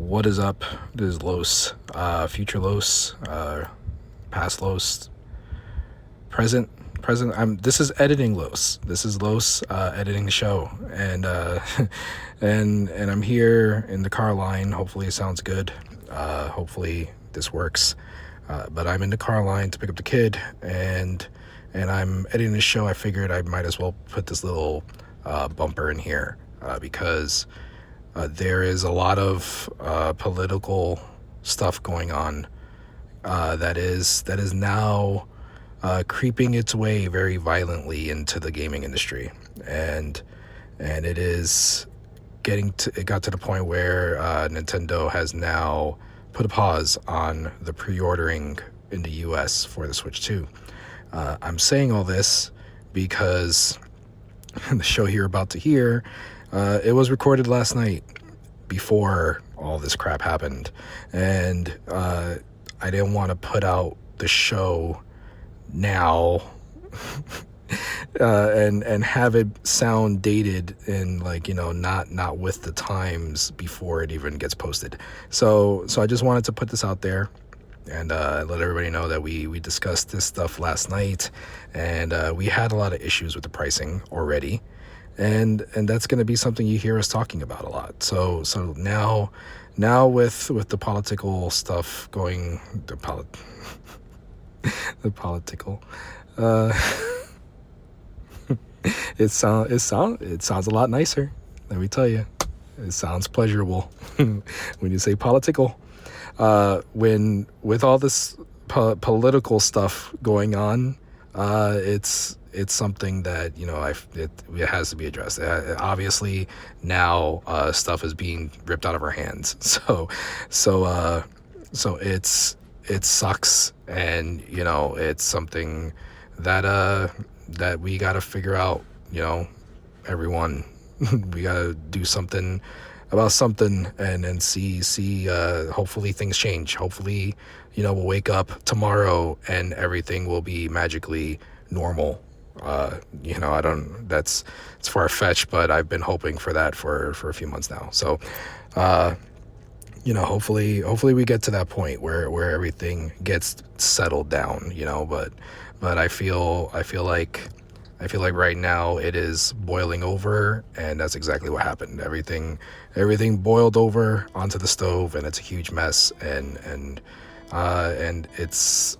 What is up? This is Los, future Los, past Los, present, present. This is editing Los. This is Los editing the show, and and I'm here in the car line. Hopefully, it sounds good. Hopefully, this works. But I'm in the car line to pick up the kid, and I'm editing the show. I figured I might as well put this little bumper in here because. There is a lot of political stuff going on that is now creeping its way very violently into the gaming industry, and it got to the point where Nintendo has now put a pause on the pre-ordering in the US for the Switch 2. I'm saying all this because the show you're about to hear, it was recorded last night before all this crap happened, and I didn't want to put out the show now and have it sound dated and not with the times before it even gets posted. So I just wanted to put this out there and let everybody know that we discussed this stuff last night, and we had a lot of issues with the pricing already, and that's going to be something you hear us talking about a lot. So now with the political stuff going, the political, it sounds a lot nicer. Let me tell you, it sounds pleasurable when you say political. When with all this political stuff going on, it's something that it has to be addressed. Obviously, now stuff is being ripped out of our hands. So it sucks, and it's something that we got to figure out. Everyone, we got to do something about something and see hopefully things change. Hopefully we'll wake up tomorrow and everything will be magically normal. It's far-fetched, but I've been hoping for that for a few months now. So hopefully we get to that point where everything gets settled down, but I feel like right now it is boiling over, and that's exactly what happened. Everything boiled over onto the stove, and it's a huge mess, and it's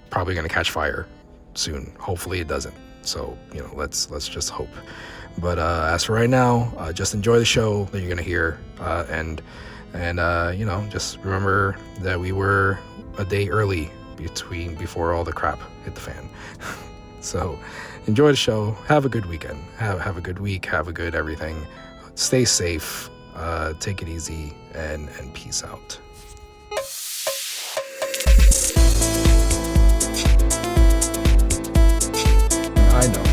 probably going to catch fire soon. Hopefully it doesn't. So let's just hope. But as for right now, just enjoy the show that you're going to hear, and just remember that we were a day early before all the crap hit the fan. So enjoy the show. Have a good weekend. Have a good week. Have a good everything. Stay safe. Take it easy, and peace out. I know.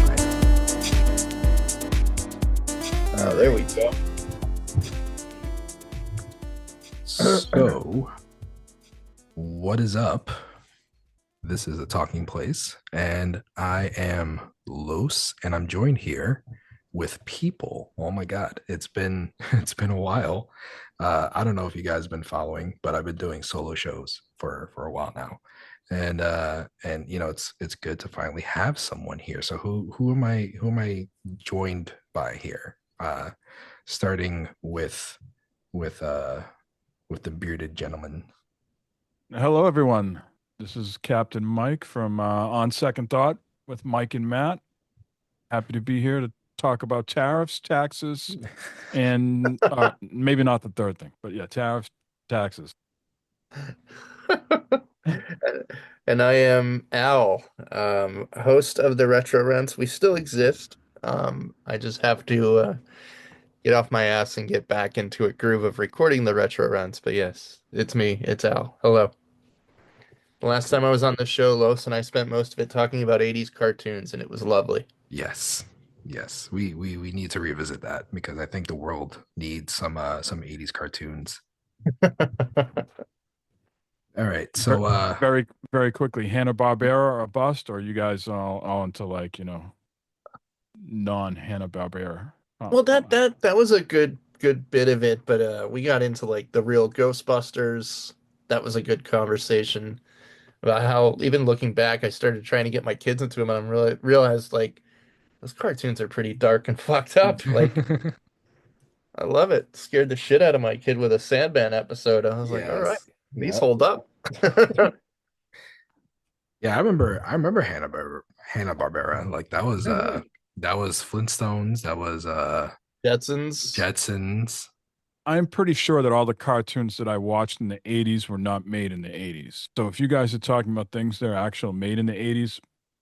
Oh, there we go. So, what is up? This is a talking place, and I am Los, and I'm joined here with people. Oh my God, it's been a while. I don't know if you guys have been following, but I've been doing solo shows for a while now, and it's good to finally have someone here. So who am I joined by here? Starting with the bearded gentleman. Hello, everyone. This is Captain Mike from On Second Thought with Mike and Matt. Happy to be here to talk about tariffs, taxes, and maybe not the third thing, but yeah, tariffs, taxes. And I am Al, host of the Retro Rents. We still exist. I just have to get off my ass and get back into a groove of recording the Retro Rents. But yes, it's me. It's Al. Hello. The last time I was on the show, Los and I spent most of it talking about 80s cartoons, and it was lovely. Yes. We need to revisit that because I think the world needs some 80s cartoons. All right. So very, very quickly, Hanna-Barbera or bust, or you guys all into non Hanna-Barbera? Well, that was a good good bit of it, but we got into like the real Ghostbusters. That was a good conversation about how even looking back, I started trying to get my kids into them, and I'm really realized like those cartoons are pretty dark and fucked up. Like I love it. Scared the shit out of my kid with a Sandman episode. I was like, all right, Yes. these Yeah. hold up. Yeah, I remember Hanna-Barbera. Like that was Flintstones, that was Jetsons. Jetsons. I'm pretty sure that all the cartoons that I watched in the 80s were not made in the 80s. So if you guys are talking about things that are actual made in the 80s,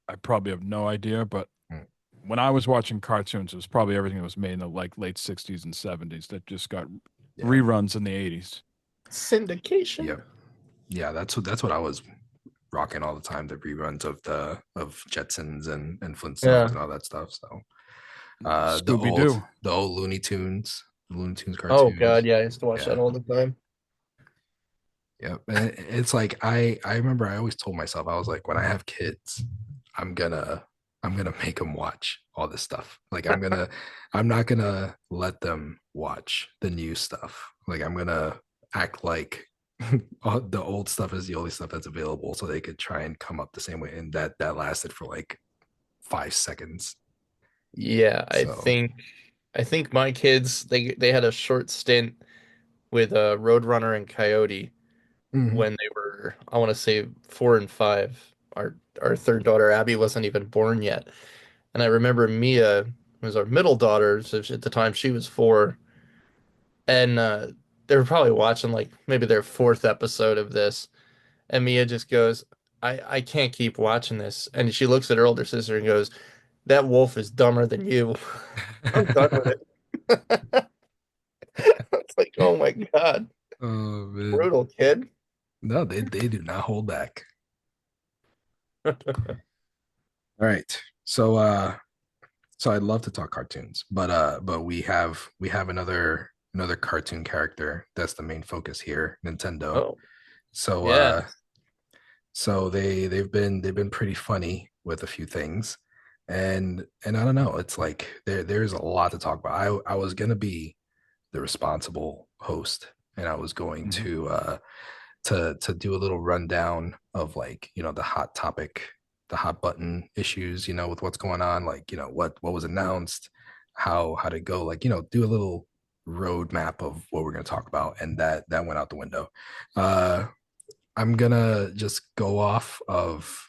I probably have no idea. But Mm. when I was watching cartoons, it was probably everything that was made in the like late 60s and 70s that just got Yeah. reruns in the 80s. Syndication. Yep. Yeah, that's what I was rocking all the time, the reruns of Jetsons and Flintstones Yeah. and all that stuff. So Scooby Doo. the old Looney Tunes Oh God, cartoons. yeah, I used to watch that Yeah. all the time. Yep. And it's like I remember I always told myself, I was like, when I have kids, I'm gonna I'm gonna make them watch all this stuff. Like I'm not gonna let them watch the new stuff. Like I'm gonna act like all the old stuff is the only stuff that's available, so they could try and come up the same way. And that lasted for like 5 seconds. Yeah, So I think my kids they had a short stint with Roadrunner and Coyote mhm. when they were, I want to say 4 and 5. Our third daughter Abby wasn't even born yet, and I remember Mia was our middle daughter, so at the time she was 4, and they were probably watching like maybe their fourth episode of this, and Mia just goes, I can't keep watching this," and she looks at her older sister and goes, "That wolf is dumber than you." I'm done with it. It's like, oh my God, Oh man. brutal kid. No, they do not hold back. All right. So I'd love to talk cartoons, but we have another cartoon character that's the main focus here, Nintendo. Oh, So yeah. so they've been pretty funny with a few things. And I don't know, it's like there's a lot to talk about. I was gonna be the responsible host, and I was going Mhm. to do a little rundown of, like, you know, the hot topic, the hot button issues, you know, with what's going on, like, you know, what was announced, how to go, like, you know, do a little roadmap of what we're going to talk about, and that went out the window. uh I'm gonna just go off of,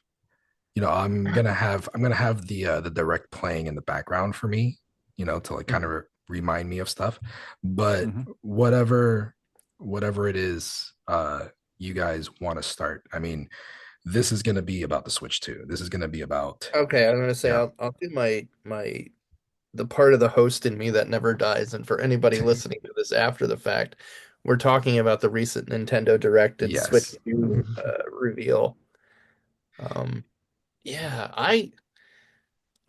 you know, I'm gonna have the direct playing in the background for me, you know, to like kind of remind me of stuff. But Mhm. whatever it is, you guys want to start. I mean, this is gonna be about the Switch too. This is gonna be about, Okay, I'm gonna say yeah. I'll do my the part of the host in me that never dies. And for anybody listening to this after the fact, we're talking about the recent Nintendo Direct and Switch Yes. 2 reveal. Um, yeah,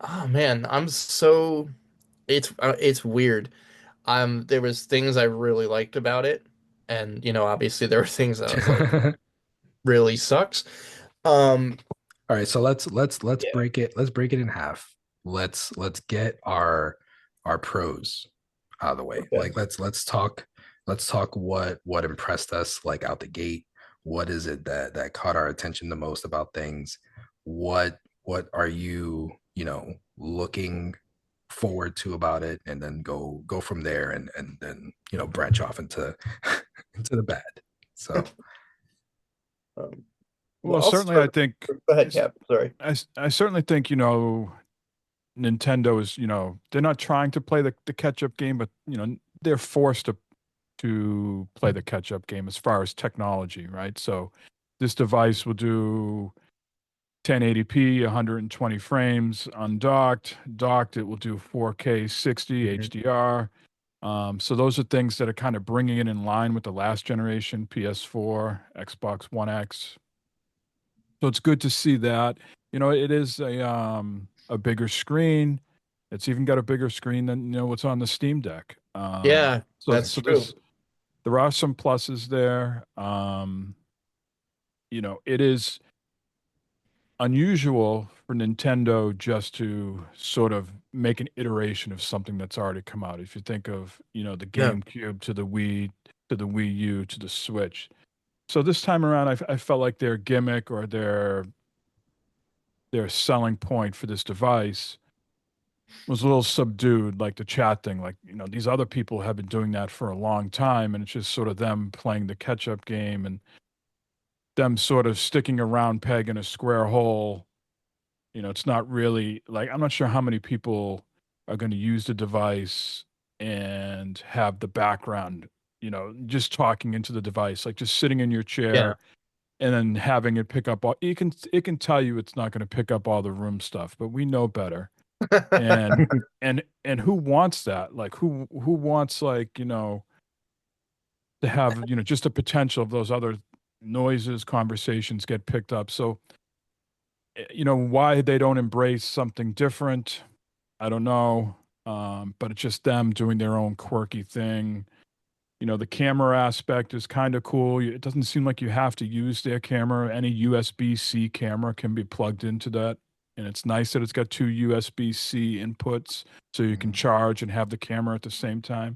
oh man, I'm so it's weird. There was things I really liked about it, and obviously there were things that I was like, All really sucks. Um, right, so yeah, let's break it in half. Let's get our pros out of the way. okay. Like let's talk what impressed us, like, out the gate. What is it that caught our attention the most about things? What are you, you know, looking forward to about it, and then go from there, and then, you know, branch off into into the bad. So Um, well, Well, I'll certainly, I start. think Go ahead, Cap. Sorry. I certainly think, Nintendo is, they're not trying to play the catch up game, but they're forced to play the catch up game as far as technology, right? So this device will do 1080p, 120 frames undocked. Docked, it will do 4K 60 Mhm. HDR. So those are things that are kind of bringing it in line with the last generation PS4, Xbox One X. So it's good to see that. It is a bigger screen. It's even got a bigger screen than what's on the Steam Deck. Yeah, So that's so true. there are some pluses there. It is unusual for Nintendo just to sort of make an iteration of something that's already come out. If you think of, the Yeah. GameCube to the Wii, to the Wii U, to the Switch. So this time around, I felt like their gimmick or their selling point for this device was a little subdued, like the chat thing. Like, these other people have been doing that for a long time, and it's just sort of them playing the catch-up game and them sort of sticking a round peg in a square hole. It's not really like, I'm not sure how many people are going to use the device and have the background, just talking into the device, like just sitting in your Yeah. chair and then having it pick up all, it can tell you it's not going to pick up all the room stuff, but we know better. And and who wants that? Like who wants, like, to have, just the potential of those other noises, conversations get picked up. So why they don't embrace something different, I don't know. But it's just them doing their own quirky thing. The camera aspect is kind of cool. It doesn't seem like you have to use their camera. Any USB-C camera can be plugged into that. And it's nice that it's got two USB-C inputs so you can charge and have the camera at the same time.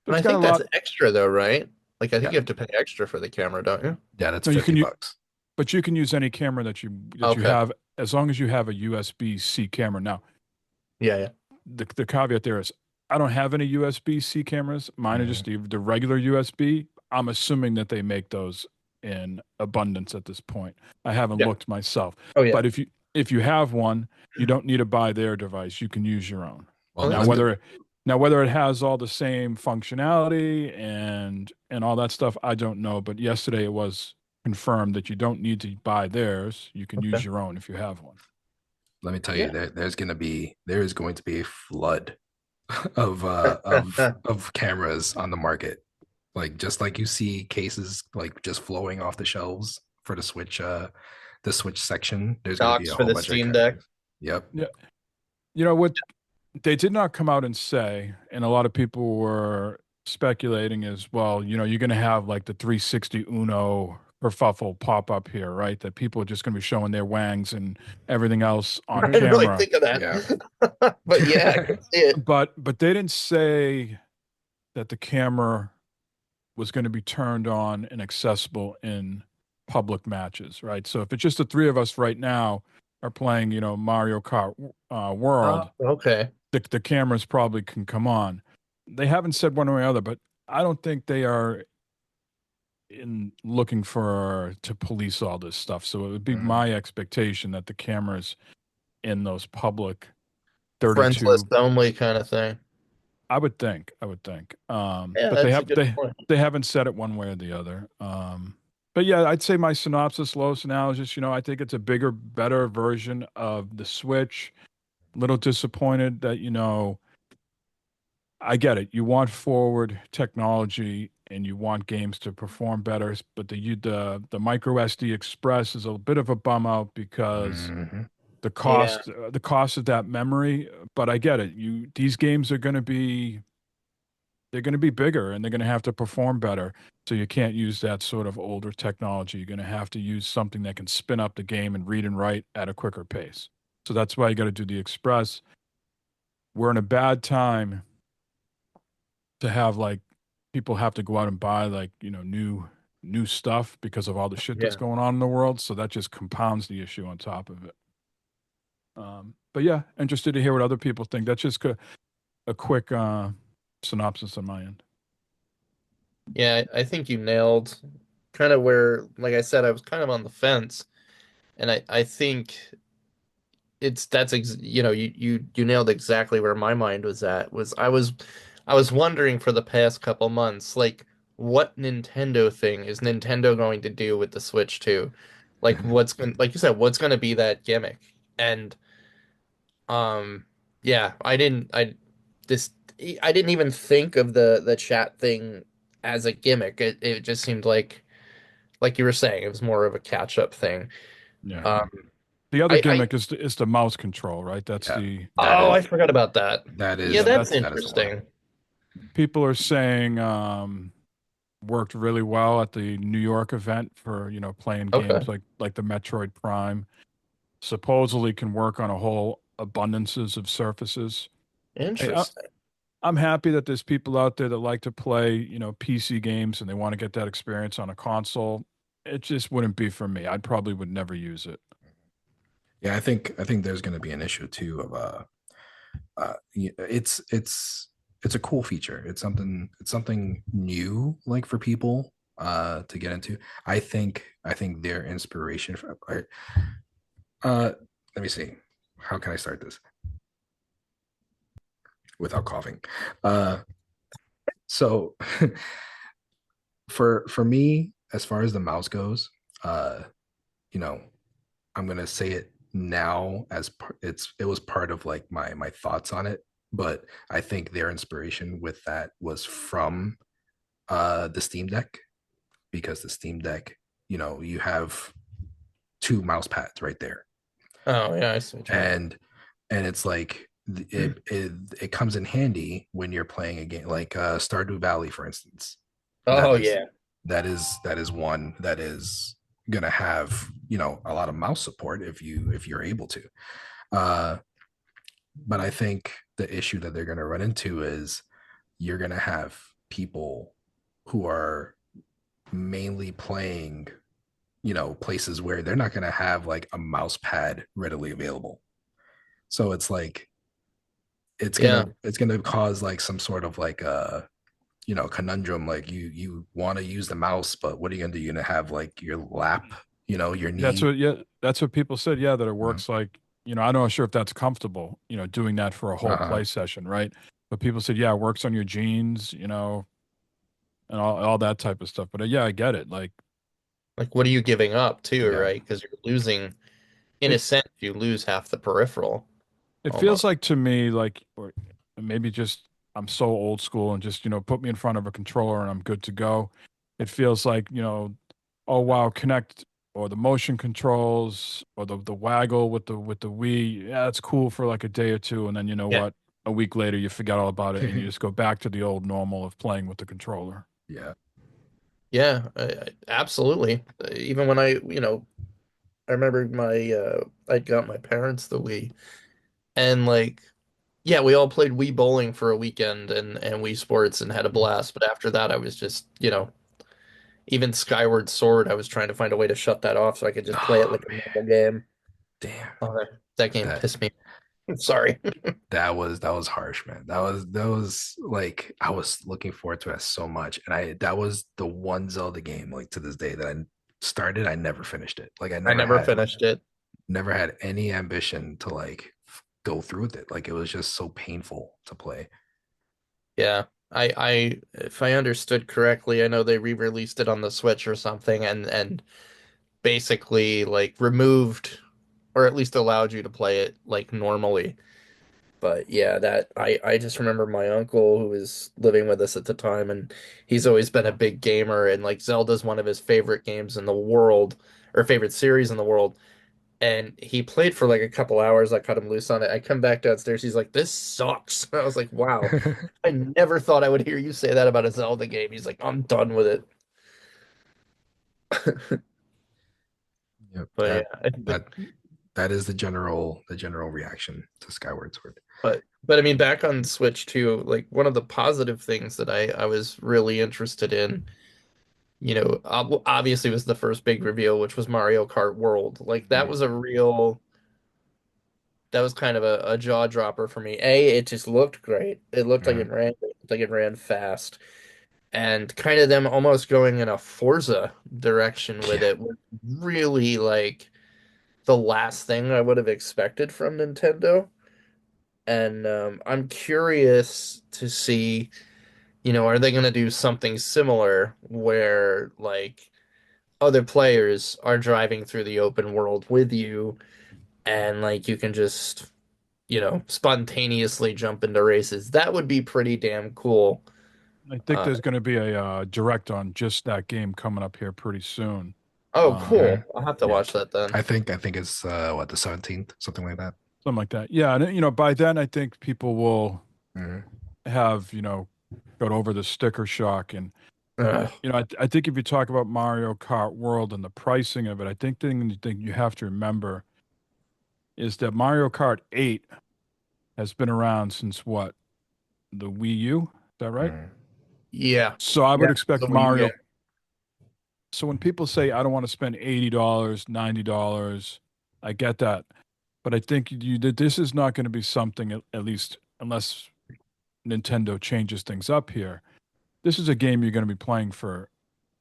But And I it's got think a lot. that's extra though, right? Like I think Yeah. you have to pay extra for the camera, don't you? Yeah, that's No, you 50 can bucks. But you can use any camera that you Okay. have, as long as you have a USB-C camera. Now, Yeah. the caveat there is I don't have any USB-C cameras. Mine are just the regular USB. I'm assuming that they make those in abundance at this point. I haven't Yeah. looked myself. Oh yeah. But if you have one, you don't need to buy their device. You can use your own. Well, Oh, Now that's whether it has all the same functionality and all that stuff, I don't know. But yesterday it was confirmed that you don't need to buy theirs. You can use Okay. your own if you have one. let me tell Yeah. you, there is going to be a flood of cameras on the market. Like just like you see cases like just flowing off the shelves for the Switch section. There's going to be Docks a for whole the bunch of Steam Deck. cameras. Yep. Yeah. You know what? They did not come out and say, and a lot of people were speculating as well, you're going to have like the 360 Uno kerfuffle pop up here, right? That people are just going to be showing their wangs and everything else on I didn't really camera. think of that. But yeah, I can see it. But they didn't say that the camera was going to be turned on and accessible in public matches, right? So if it's just the three of us right now are playing, Mario Kart World, Okay. the cameras probably can come on. They haven't said one way or the other, but I don't think they are in looking to police all this stuff. So it would be my expectation that the cameras in those public Friends 32, list only kind of thing. I would think. Yeah, But that's a good point. they haven't said it one way or the other. But yeah, I'd say my synopsis, lowest analysis, I think it's a bigger, better version of the Switch. Little disappointed that, I get it. You want forward technology and you want games to perform better, but the micro SD Express is a bit of a bum out because the cost of that memory. But I get it. These games are going to be bigger and they're going to have to perform better. So you can't use that sort of older technology. You're going to have to use something that can spin up the game and read and write at a quicker pace. So that's why you got to do the Express. We're in a bad time to have like people have to go out and buy like, new stuff because of all the shit that's going on in the world. So that just compounds the issue on top of it. But yeah, interested to hear what other people think. That's just a quick synopsis on my end. Yeah, I think you nailed kind of where, like I said, I was kind of on the fence, and I think you nailed exactly where my mind was at. I was wondering for the past couple months, like what Nintendo thing is Nintendo going to do with the Switch 2? Like like you said, what's going to be that gimmick? And yeah, I didn't even think of the chat thing as a gimmick. It just seemed like you were saying, it was more of a catch up thing. Yeah. The other gimmick is the mouse control, right? That's I forgot about that. That is Yeah, that's that is the interesting. one. People are saying worked really well at the New York event for, playing games like the Metroid Prime. Supposedly can work on a whole abundances of surfaces. Hey, Interesting. I'm happy that there's people out there that like to play, PC games and they want to get that experience on a console. It just wouldn't be for me. I probably would never use it. Yeah, I think there's going to be an issue too of it's a cool feature. It's something new like for people to get into. I think their inspiration for uh let me see. How can I start this without coughing? Uh so for me, as far as the mouse goes, uh, you know, I'm gonna say it now as it was part of like my thoughts on it, but I think their inspiration with that was from the Steam Deck, because the Steam Deck, you have two mouse pads right there, Oh yeah, I see what you mean. and it's like it comes in handy when you're playing a game like Stardew Valley, for instance. That Oh is yeah. that is one that is gonna have a lot of mouse support if you're able to. Uh, but I think the issue that they're gonna run into is you're gonna have people who are mainly playing places where they're not gonna have like a mouse pad readily available. So it's like it's gonna Yeah. it's gonna cause like some sort of like a conundrum. Like you want to use the mouse, but what are you gonna do? You're gonna have like your lap, your That's knee. what, yeah, that's what people said. Yeah, that it uh works like, I'm not sure if that's comfortable, doing that for a whole Uh-huh. play session, right? But people said, yeah, it works on your jeans, and all that type of stuff. But yeah, I get it. Like Like what are you giving up too, Yeah. right? Because you're losing, in a it, sense, you lose half the peripheral it feels almost. like to me, like, or maybe just I'm so old school and just, put me in front of a controller and I'm good to go. It feels like, oh wow, Connect or the motion controls or the waggle with the Wii. Yeah, it's cool for like a day or two, and then you know Yeah. what? A week later, you forget all about it and you just go back to the old normal of playing with the controller. Yeah. Yeah, absolutely. Even when I remember I got my parents the Wii, and like, yeah, we all played Wii bowling for a weekend and Wii Sports and had a blast. But after that, I was just, even Skyward Sword, I was trying to find a way to shut that off so I could just play it Oh like a man, normal game. damn. Oh, that game That pissed me. Sorry. that was harsh, man. That was like I was looking forward to it so much, and I that was the one Zelda game like to this day that I started. I never finished it. Like I I never never had finished it. never had any ambition to like go through with it. Like it was just so painful to play. Yeah. If I understood correctly, I know they re-released it on the Switch or something and basically like removed or at least allowed you to play it like normally. But yeah, that I just remember my uncle who was living with us at the time, and he's always been a big gamer, and like Zelda's one of his favorite games in the world, or favorite series in the world. And he played for like a couple hours. I cut him loose on it. I come back downstairs. He's like, "This sucks." I was like, "Wow, I never thought I would hear you say that about a Zelda game." He's like, "I'm done with it." Yep. But That yeah, that that is the general reaction to Skyward Sword. but I mean, back on Switch too, like one of the positive things that I was really interested in, obviously was the first big reveal, which was Mario Kart World. Like that Mm. was that was kind of a jaw dropper for me. It just looked great. It looked Mhm. like it ran fast. And kind of them almost going in a Forza direction with Yeah. it was really like the last thing I would have expected from Nintendo. And I'm curious to see, are they going to do something similar where like other players are driving through the open world with you and like you can just, spontaneously jump into races. That would be pretty damn cool. I think Uh, there's going to be a direct on just that game coming up here pretty soon. oh, Um, Mhm. cool. I'll have to Yeah. watch that then. I think it's what, the 17th, something like that. Something like that. Yeah, and by then I think people will Mhm. have, got over the sticker shock. And Ugh. I think if you talk about Mario Kart World and the pricing of it, I think you have to remember is that Mario Kart 8 has been around since what? The Wii U? Is that right? Mhm. Yeah. So I would Yeah, expect the Wii U Mario. game. So when people say I don't want to spend $80, $90, I get that. But I think that this is not going to be something, at least unless Nintendo changes things up here. This is a game you're going to be playing for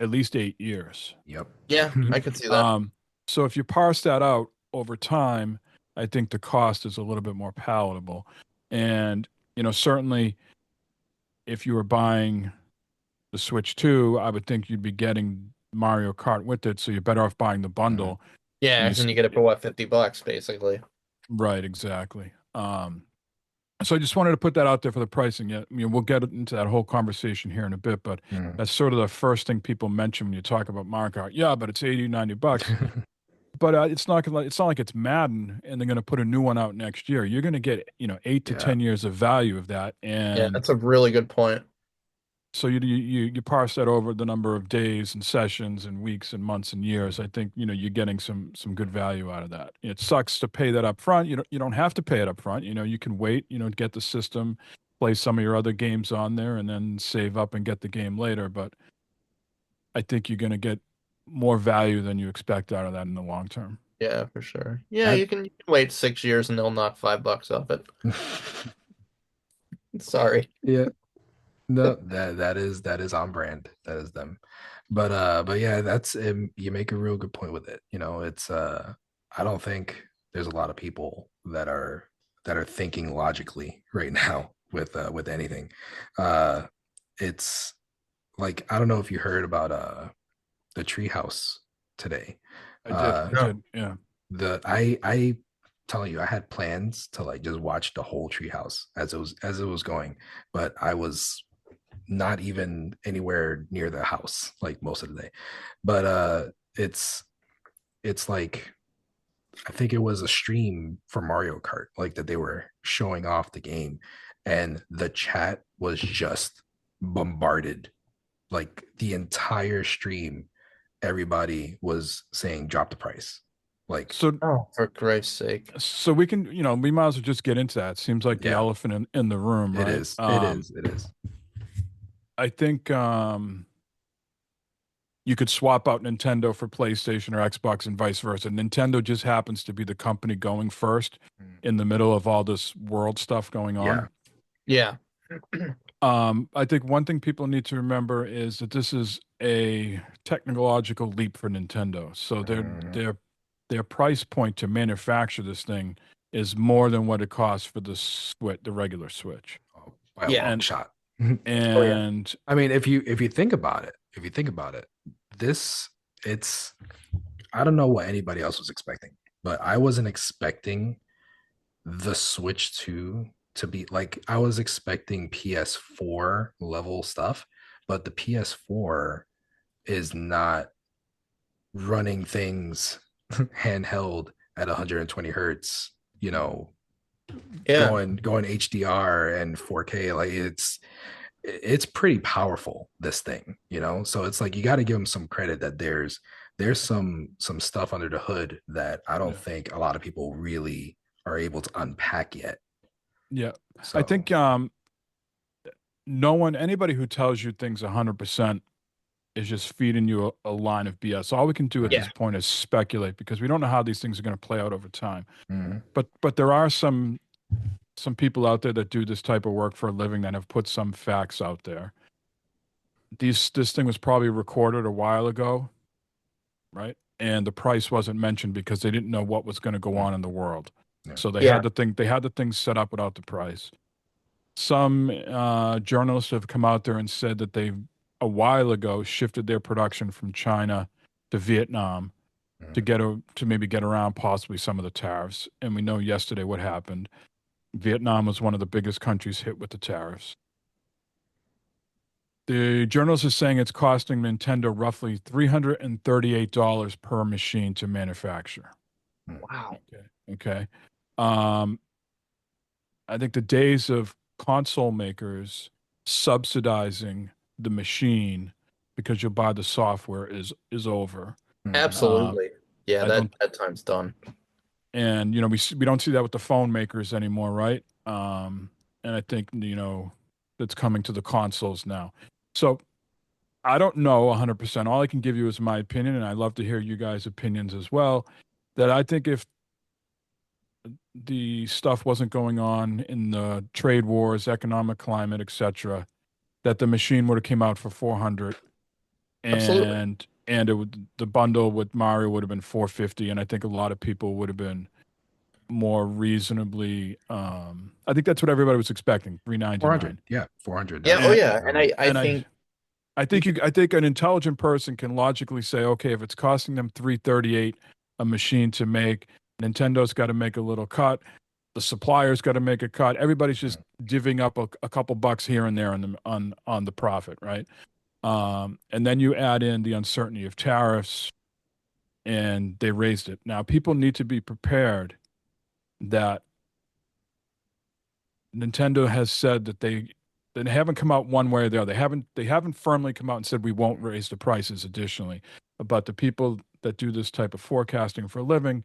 at least 8 years. Yep. Yeah, I could see that. So if you parse that out over time, I think the cost is a little bit more palatable. And, certainly if you were buying the Switch 2, I would think you'd be getting Mario Kart with it. So you're better off buying the bundle. Yeah, You and you get it for what, $50 basically. Right, exactly. So I just wanted to put that out there for the pricing. Yeah, I mean, we'll get into that whole conversation here in a bit, but Mhm. that's sort of the first thing people mention when you talk about Mario Kart. Yeah, but it's 80, $90. But it's not like it's Madden and they're going to put a new one out next year. You're going to get 8 to Yeah. 10 years of value of that, Yeah, and that's a really good point. so you parse that over the number of days and sessions and weeks and months and years. I think you're getting some good value out of that. It sucks to pay that up front. You don't have to pay it up front. You can wait. Get the system, play some of your other games on there, and then save up and get the game later. But I think you're going to get more value than you expect out of that in the long term. Yeah, for sure. Yeah, That- you can wait 6 years and they'll knock $5 off it. Sorry. Yeah. No, that is on brand. That is them. But yeah, you make a real good point with it. It's I don't think there's a lot of people that are thinking logically right now with anything. It's like, I don't know if you heard about the treehouse today. I did. Uh, I did. Yeah. I telling you, I had plans to like just watch the whole treehouse as it was going, but I was not even anywhere near the house like most of the day. But it's like, I think it was a stream for Mario Kart, like that they were showing off the game, and the chat was just bombarded. Like the entire stream, everybody was saying drop the price. Like, So Oh, for Christ's sake. so we can we might as well just get into that. It seems like the Yeah. elephant in the room, it right? is, it is, it is. I think you could swap out Nintendo for PlayStation or Xbox and vice versa. Nintendo just happens to be the company going first in the middle of all this world stuff going on. Yeah. Yeah. I think one thing people need to remember is that this is a technological leap for Nintendo. So their price point to manufacture this thing is more than what it costs for the regular Switch. By a Yeah. long shot. And I mean, if you think about it, this it's I don't know what anybody else was expecting, but I wasn't expecting the Switch 2 to be like, I was expecting PS4 level stuff, but the PS4 is not running things handheld at 120 hertz, Yeah. going HDR and 4K. Like it's pretty powerful, this thing. So it's like, you got to give them some credit that there's some stuff under the hood that I don't Yeah. think a lot of people really are able to unpack yet. yeah, So I think anybody who tells you things 100% is just feeding you a line of BS. All we can do at Yeah. this point is speculate because we don't know how these things are going to play out over time. mhm. But there are some people out there that do this type of work for a living that have put some facts out there. This thing was probably recorded a while ago, right? And the price wasn't mentioned because they didn't know what was going to go on in the world. Yeah. So they Yeah. had the thing set up without the price. Some journalists have come out there and said that they a while ago shifted their production from China to Vietnam to maybe get around possibly some of the tariffs. And we know yesterday what happened. Vietnam was one of the biggest countries hit with the tariffs. The journalist is saying it's costing Nintendo roughly $338 per machine to manufacture. Wow. Okay. I think the days of console makers subsidizing the machine because you'll buy the software is over. Absolutely. Yeah, I that don't- that time's done. And we don't see that with the phone makers anymore, right? And I think that's coming to the consoles now. So I don't know 100%. All I can give you is my opinion, and I'd love to hear you guys' opinions as well. That I think if the stuff wasn't going on in the trade wars, economic climate, etc., that the machine would have came out for 400, Absolutely. and the bundle with Mario would have been 450, and I think a lot of people would have been more reasonably. I think that's what everybody was expecting, 400. 399. Yeah, 400. Yeah. Oh, And yeah. And I and think I think an intelligent person can logically say, okay, if it's costing them 338 a machine to make, Nintendo's got to make a little cut, the supplier's got to make a cut. Everybody's just divvying up a couple bucks here and there on the profit, right? And then you add in the uncertainty of tariffs, and they raised it. Now people need to be prepared that Nintendo has said that they haven't come out one way or the other. They haven't firmly come out and said we won't raise the prices additionally. But the people that do this type of forecasting for a living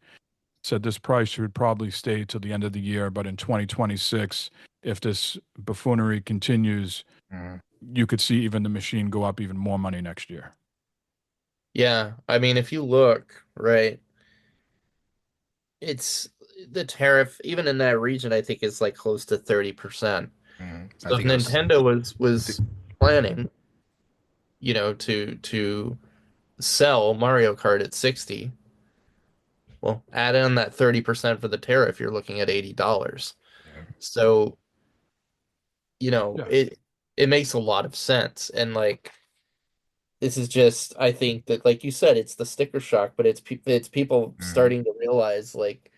said this price should probably stay till the end of the year. But in 2026, if this buffoonery continues, Mhm. you could see even the machine go up even more money next year. yeah. I mean, if you look, right, it's the tariff even in that region, I think is like close to 30%. I So if think it was. Nintendo was I think, planning, to sell Mario Kart at 60, well, add in that 30% for the tariff, you're looking at $80. yeah. So, Yeah. it makes a lot of sense. And like this is just I think that like you said, it's the sticker shock, but it's people Mhm. starting to realize like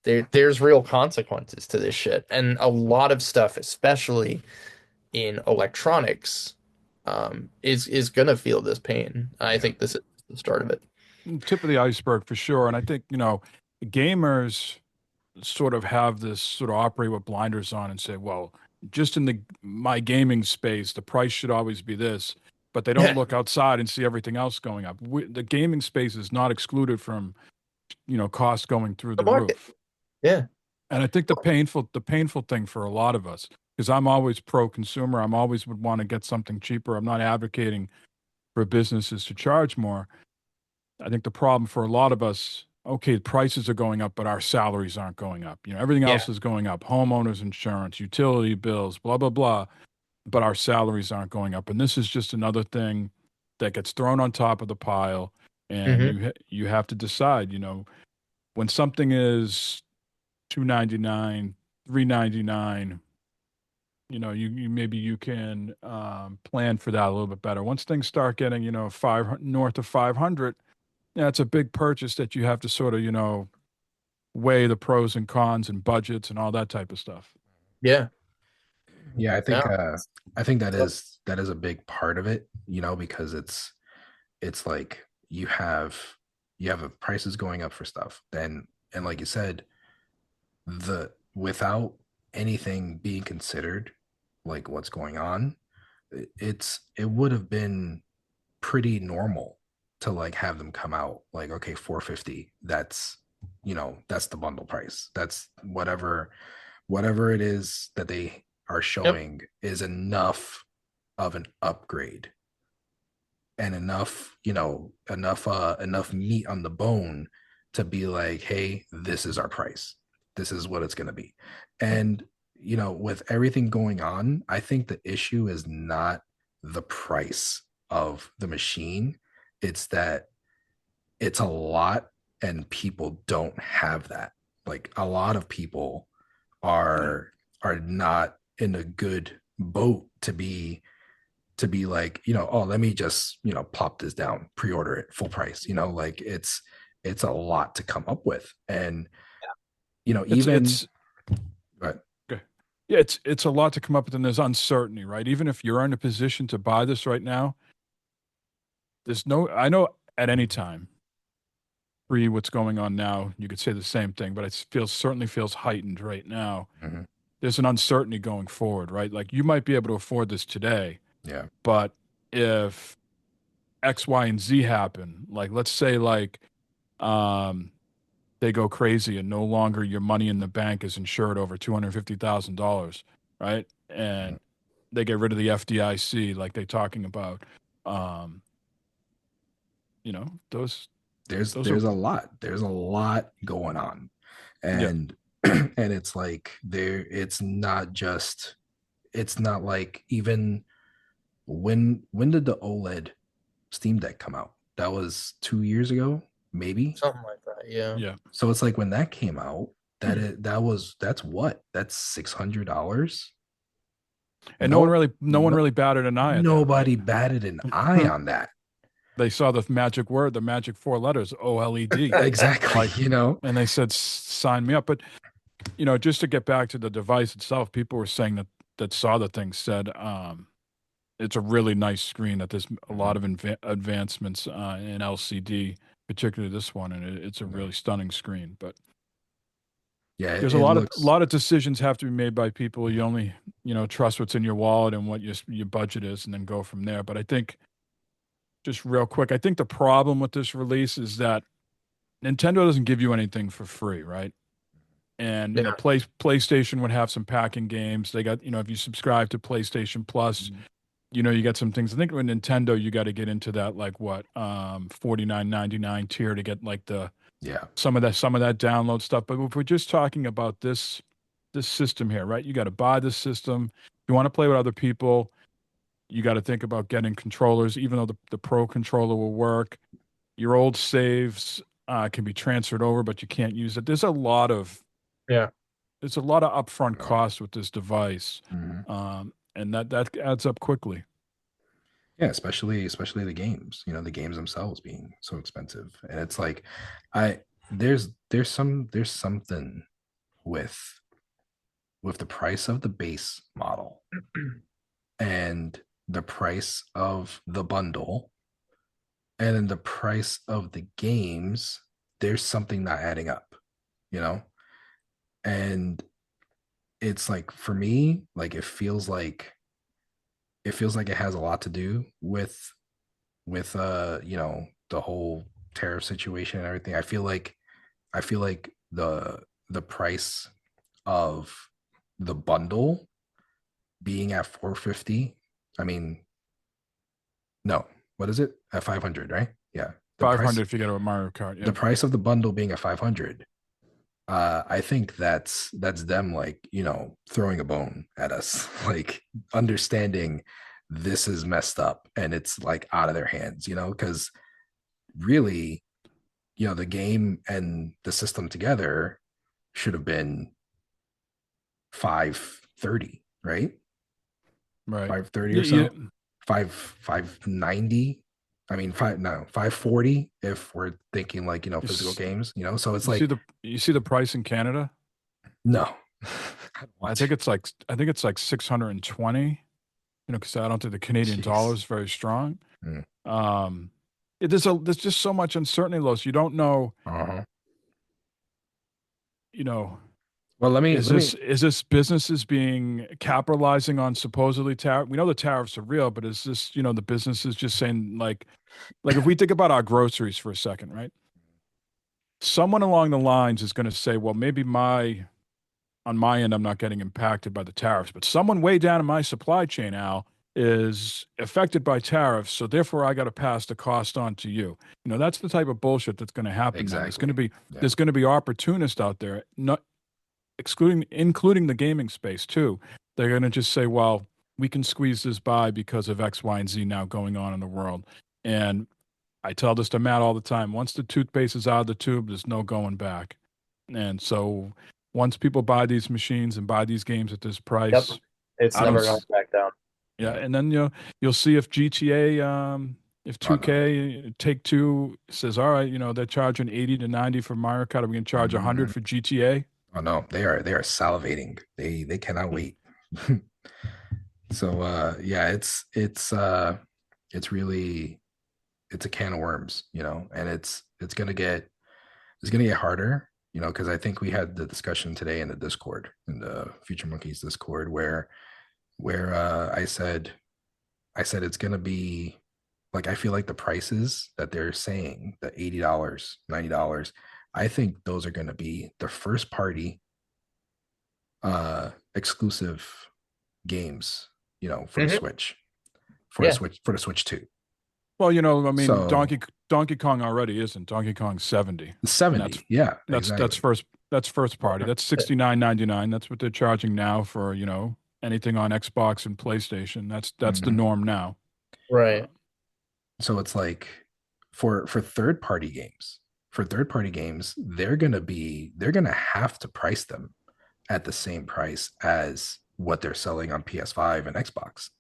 there's real consequences to this shit. And a lot of stuff, especially in electronics, is gonna feel this pain. I Yeah. think this is the start of it. Tip of the iceberg for sure. And I think, gamers sort of have this sort of operate with blinders on and say, well, just in my gaming space, the price should always be this, but they don't Yeah, look outside and see everything else going up. The gaming space is not excluded from, costs going through the the market. roof. Yeah. And I think the painful thing for a lot of us, because I'm always pro consumer, I'm always would want to get something cheaper. I'm not advocating for businesses to charge more. I think the problem for a lot of us, okay, prices are going up, but our salaries aren't going up. Everything Yeah. else is going up. Homeowners insurance, utility bills, blah, blah, blah. But our salaries aren't going up. And this is just another thing that gets thrown on top of the pile. And Hmm. you have to decide, when something is 299, 399, you maybe you can plan for that a little bit better. Once things start getting, north of 500, yeah, it's a big purchase that you have to sort of, weigh the pros and cons and budgets and all that type of stuff. Yeah. Yeah, Yeah. I think that is a big part of it, because it's like you have prices going up for stuff. Then, and like you said, the without anything being considered, like what's going on, it would have been pretty normal to like have them come out like, okay, 450, that's the bundle price. That's whatever it is that they are Yep. showing is enough of an upgrade and enough meat on the bone to be like, hey, this is our price, this is what it's going to be. And with everything going on, I think the issue is not the price of the machine, it's that it's a lot and people don't have that. Like a lot of people are not in a good boat to be like, oh, let me just, plop this down, pre-order it full price. Like it's a lot to come up with. And It's even it's but okay. Yeah, it's a lot to come up with, and there's uncertainty, right? Even if you're in a position to buy this right now, there's no. I know at any time, pre what's going on now, you could say the same thing, but it certainly feels heightened right now. mhm, There's an uncertainty going forward, right? Like you might be able to afford this today, yeah. but if X, Y, and Z happen, like let's say um they go crazy, and no longer your money in the bank is insured over $250,000, right? And they get rid of the FDIC, like they're talking about. Um, those are There's a lot. There's a lot going on. yeah. And and it's like it's not like even when did the OLED Steam Deck come out? That was 2 years ago, maybe. Something like that. Yeah. Yeah. So it's like when that came out, that's what? That's $600. And No, no one really batted an eye at that, nobody right? batted an eye on that. They saw the magic word, the magic four letters, OLED. Exactly. Like, You know, and they said, sign me up. But, just to get back to the device itself, people were saying that saw the thing said, it's a really nice screen, that there's a lot of advancements in LCD, particularly this one. And it's a really stunning screen. But yeah, there's a lot of decisions have to be made by people. You only, trust what's in your wallet and what your budget is, and then go from there. But I think, just real quick, I think the problem with this release is that Nintendo doesn't give you anything for free, right? And Yeah. PlayStation would have some packing games. They got, if you subscribe to PlayStation Plus, you get some things. I think with Nintendo, you got to get into that, like what, $49.99 tier to get like some of that download stuff. But if we're just talking about this system here, right? You got to buy this system. If you want to play with other people, you got to think about getting controllers, even though the Pro controller will work. Your old saves can be transferred over, but you can't use it. There's a lot of upfront costs with this device, and that adds up quickly. Yeah, especially the games. The games themselves being so expensive, and it's like, there's something with the price of the base model and the price of the bundle and then the price of the games. There's something not adding up, and it's like, for me, like it feels like it has a lot to do with the whole tariff situation and everything. I feel like the price of the bundle being at 450. I mean, no, what is it? At 500, right? Yeah. 500 if you get a Mario Kart. Yeah. The price of the bundle being at 500. I think that's them, like, throwing a bone at us, like understanding this is messed up and it's like out of their hands, because really, the game and the system together should have been 530, right? Right. 530 or so. Yeah. 590. I mean, 540 if we're thinking like, physical games, so it's you see the price in Canada? No. I think it's like 620, because I don't think the Canadian dollar is very strong. There's just so much uncertainty, Los. You don't know, Well, is this businesses capitalizing on supposedly tariff? We know the tariffs are real, but is this, the businesses just saying, like if we think about our groceries for a second, right? Someone along the lines is going to say, well, maybe on my end, I'm not getting impacted by the tariffs, but someone way down in my supply chain, Al, is affected by tariffs, so therefore I got to pass the cost on to you. That's the type of bullshit that's going to happen. Exactly. There's going to be opportunists out there, not including the gaming space too. They're going to just say, well, we can squeeze this by because of X, Y, and Z now going on in the world. And I tell this to Matt all the time. Once the toothpaste is out of the tube, there's no going back. And so once people buy these machines and buy these games at this price, it's never going back down. Yeah, and then you'll see if GTA, if 2K, Take-Two says, all right, they're charging 80 to 90 for Mario Kart. Are we going to charge 100 for GTA? Oh no, they are salivating. They cannot wait. So yeah, it's really, it's a can of worms, and it's gonna get harder, because I think we had the discussion today in the Discord, in the Future Monkeys Discord, where I said it's gonna be like, I feel like the prices that they're saying, the $80, $90, I think those are going to be the first party exclusive games, for the Hmm. Switch, Yeah. For the Switch 2. Well, I mean, So Donkey Kong already isn't. Donkey Kong 70, and 70, yeah, that's exactly. first party. That's $69.99. That's what they're charging now for, anything on Xbox and PlayStation. That's the Mhm. norm now. Right. So it's like for third party games, they're gonna have to price them at the same price as what they're selling on PS5 and Xbox.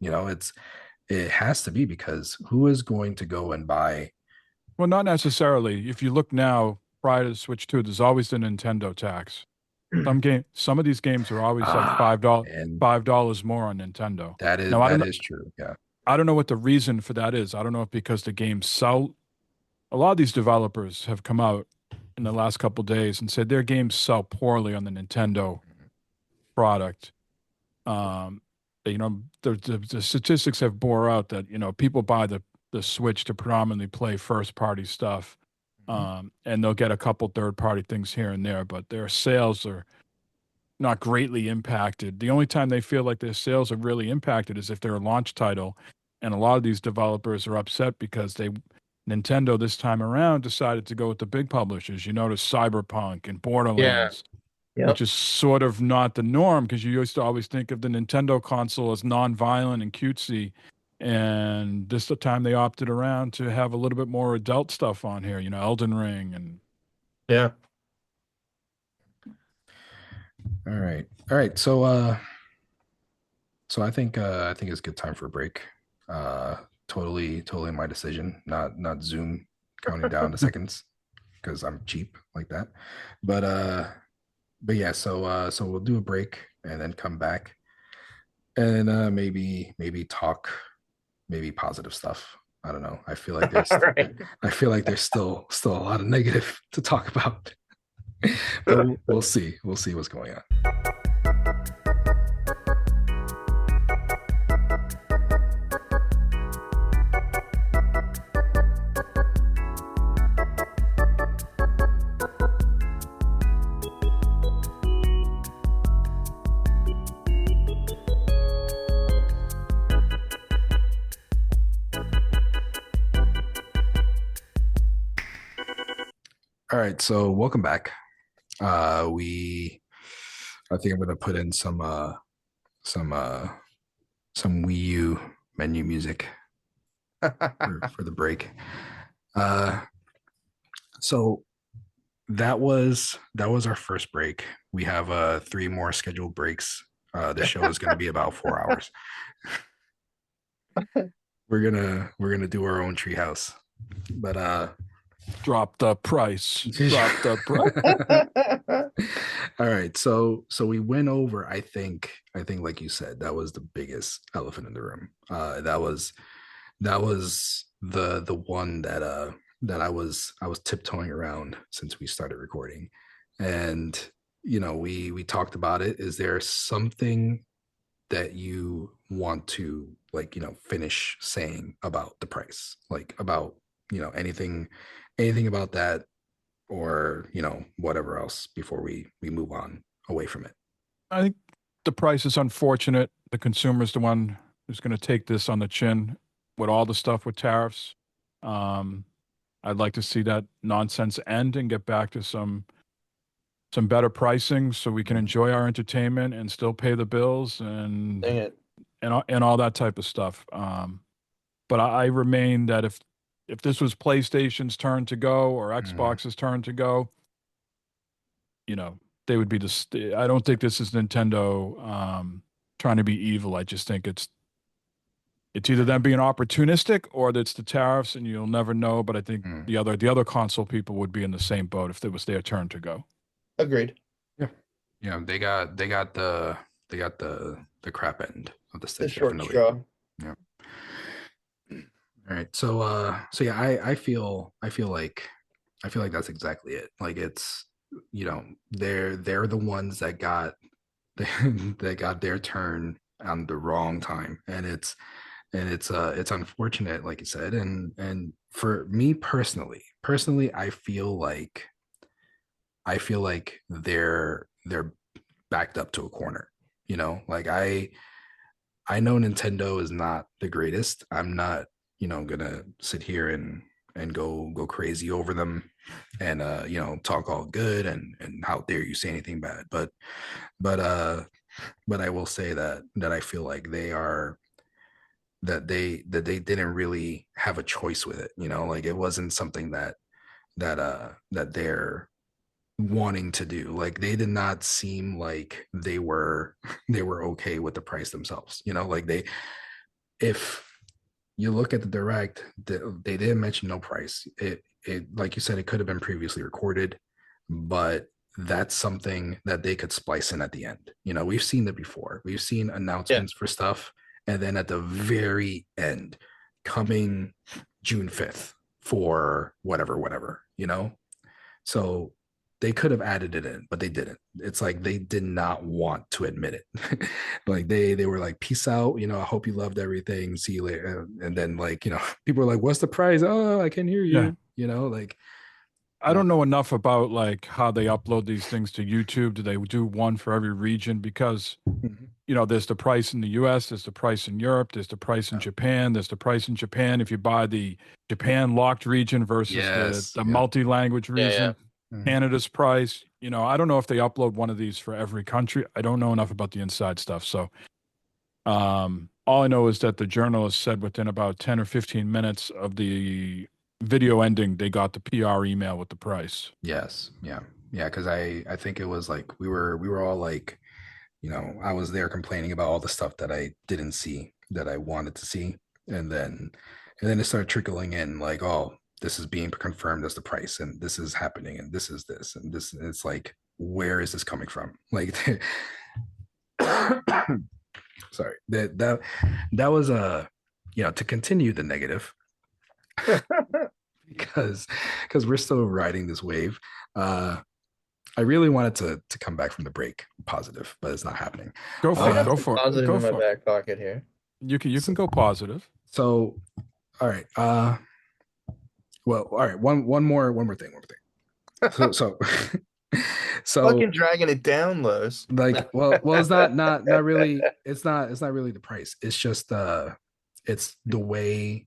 It has to be, because who is going to go and buy? Well, not necessarily. If you look now, prior to the Switch 2, there's always the Nintendo tax. Some of these games are always like And $5 more on Nintendo. that is Now, that is true. Yeah. I don't know what the reason for that is. I don't know if because the games sell. A lot of these developers have come out in the last couple of days and said their games sell poorly on the Nintendo product. Um, the statistics have bore out that people buy the Switch to predominantly play first party stuff, and they'll get a couple third party things here and there, but their sales are not greatly impacted. The only time they feel like their sales are really impacted is if they're a launch title, and a lot of these developers are upset because Nintendo this time around decided to go with the big publishers. You notice Cyberpunk and Yeah. Borderlands, which Yep. is sort of not the norm because you used to always think of the Nintendo console as non-violent and cutesy. And this the time they opted around to have a little bit more adult stuff on here, Elden Ring and Yeah. All right. All right. So I think it's a good time for a break. Uh totally my decision, not Zoom counting down the seconds, because I'm cheap like that. But yeah, so we'll do a break and then come back, and maybe talk, maybe positive stuff. I don't know. All right. I feel like there's still a lot of negative to talk about. But we'll see. We'll see what's going on. All right, so welcome back. We I think I'm gonna put in some uh some Wii U menu music for the break. Uh so that was our first break. We have three more scheduled breaks. The show is gonna be about 4 hours. We're gonna do our own treehouse. But drop the price. Drop the price. all right, so we went over, I think like you said, that was the biggest elephant in the room. That was the one that I was tiptoeing around since we started recording. And we talked about it. Is there something that you want to, like, finish saying about the price, like about anything about that, or whatever else, before we move on away from it? I think the price is unfortunate. The consumer's the one who's going to take this on the chin with all the stuff with tariffs. Um, I'd like to see that nonsense end and get back to some better pricing so we can enjoy our entertainment and still pay the bills and Dang it. and all that type of stuff. But I remain that if this was PlayStation's turn to go or Xbox's turn to go, they would be I don't think this is Nintendo trying to be evil. I just think it's either them being opportunistic or it's the tariffs, and you'll never know. But I think the other console people would be in the same boat if it was their turn to go. Agreed. Yeah, they got the crap end of the The stick, short definitely. straw. Yeah. All right. So yeah, I feel like that's exactly it. Like, it's, they're the ones that got that got their turn on the wrong time. And it's unfortunate, like you said. And for me personally, I feel like I feel like they're backed up to a corner. You know, like I know Nintendo is not the greatest. I'm not, gonna sit here and go crazy over them and talk all good and how dare you say anything bad. But but I will say that I feel like they didn't really have a choice with it. Like it wasn't something that they're wanting to do. Like they did not seem like they were okay with the price themselves. Like if you look at the direct, they didn't mention no price. It like you said, it could have been previously recorded, but that's something that they could splice in at the end. We've seen it before. We've seen Yeah. announcements for stuff, and then at the very end, coming June 5th for whatever. So they could have added it in, but they didn't. It's like they did not want to admit it. Like they were like, peace out, I hope you loved everything. See you later. And then like, people are like, what's the price? Oh, I can hear Yeah. you. Like I don't know enough about like how they upload these things to YouTube. Do they do one for every region? Because there's the price in the US, there's the price in Europe, there's the price in Japan, there's the price in Japan if you buy the Japan locked region versus Yes. the Yeah. multi-language Yeah, yeah. region, Canada's price. I don't know if they upload one of these for every country. I don't know enough about the inside stuff. So all I know is that the journalist said within about 10 or 15 minutes of the video ending, they got the PR email with the price. Yes. Yeah. Yeah. Cause I think it was like we were all like, I was there complaining about all the stuff that I didn't see that I wanted to see. And then it started trickling in like, oh, this is being confirmed as the price, and this is happening, and this is this, and this. And it's like, where is this coming from? Like, sorry, that was to continue the negative because we're still riding this wave. I really wanted to come back from the break positive, but it's not happening. Go for I it. got Go some for it. positive Go in my for it. back pocket here. You can go positive. So, all right. Well, all right. One more thing. So so Fucking dragging it down, Lowe's. like, well, it's not really. It's not really the price. It's just it's the way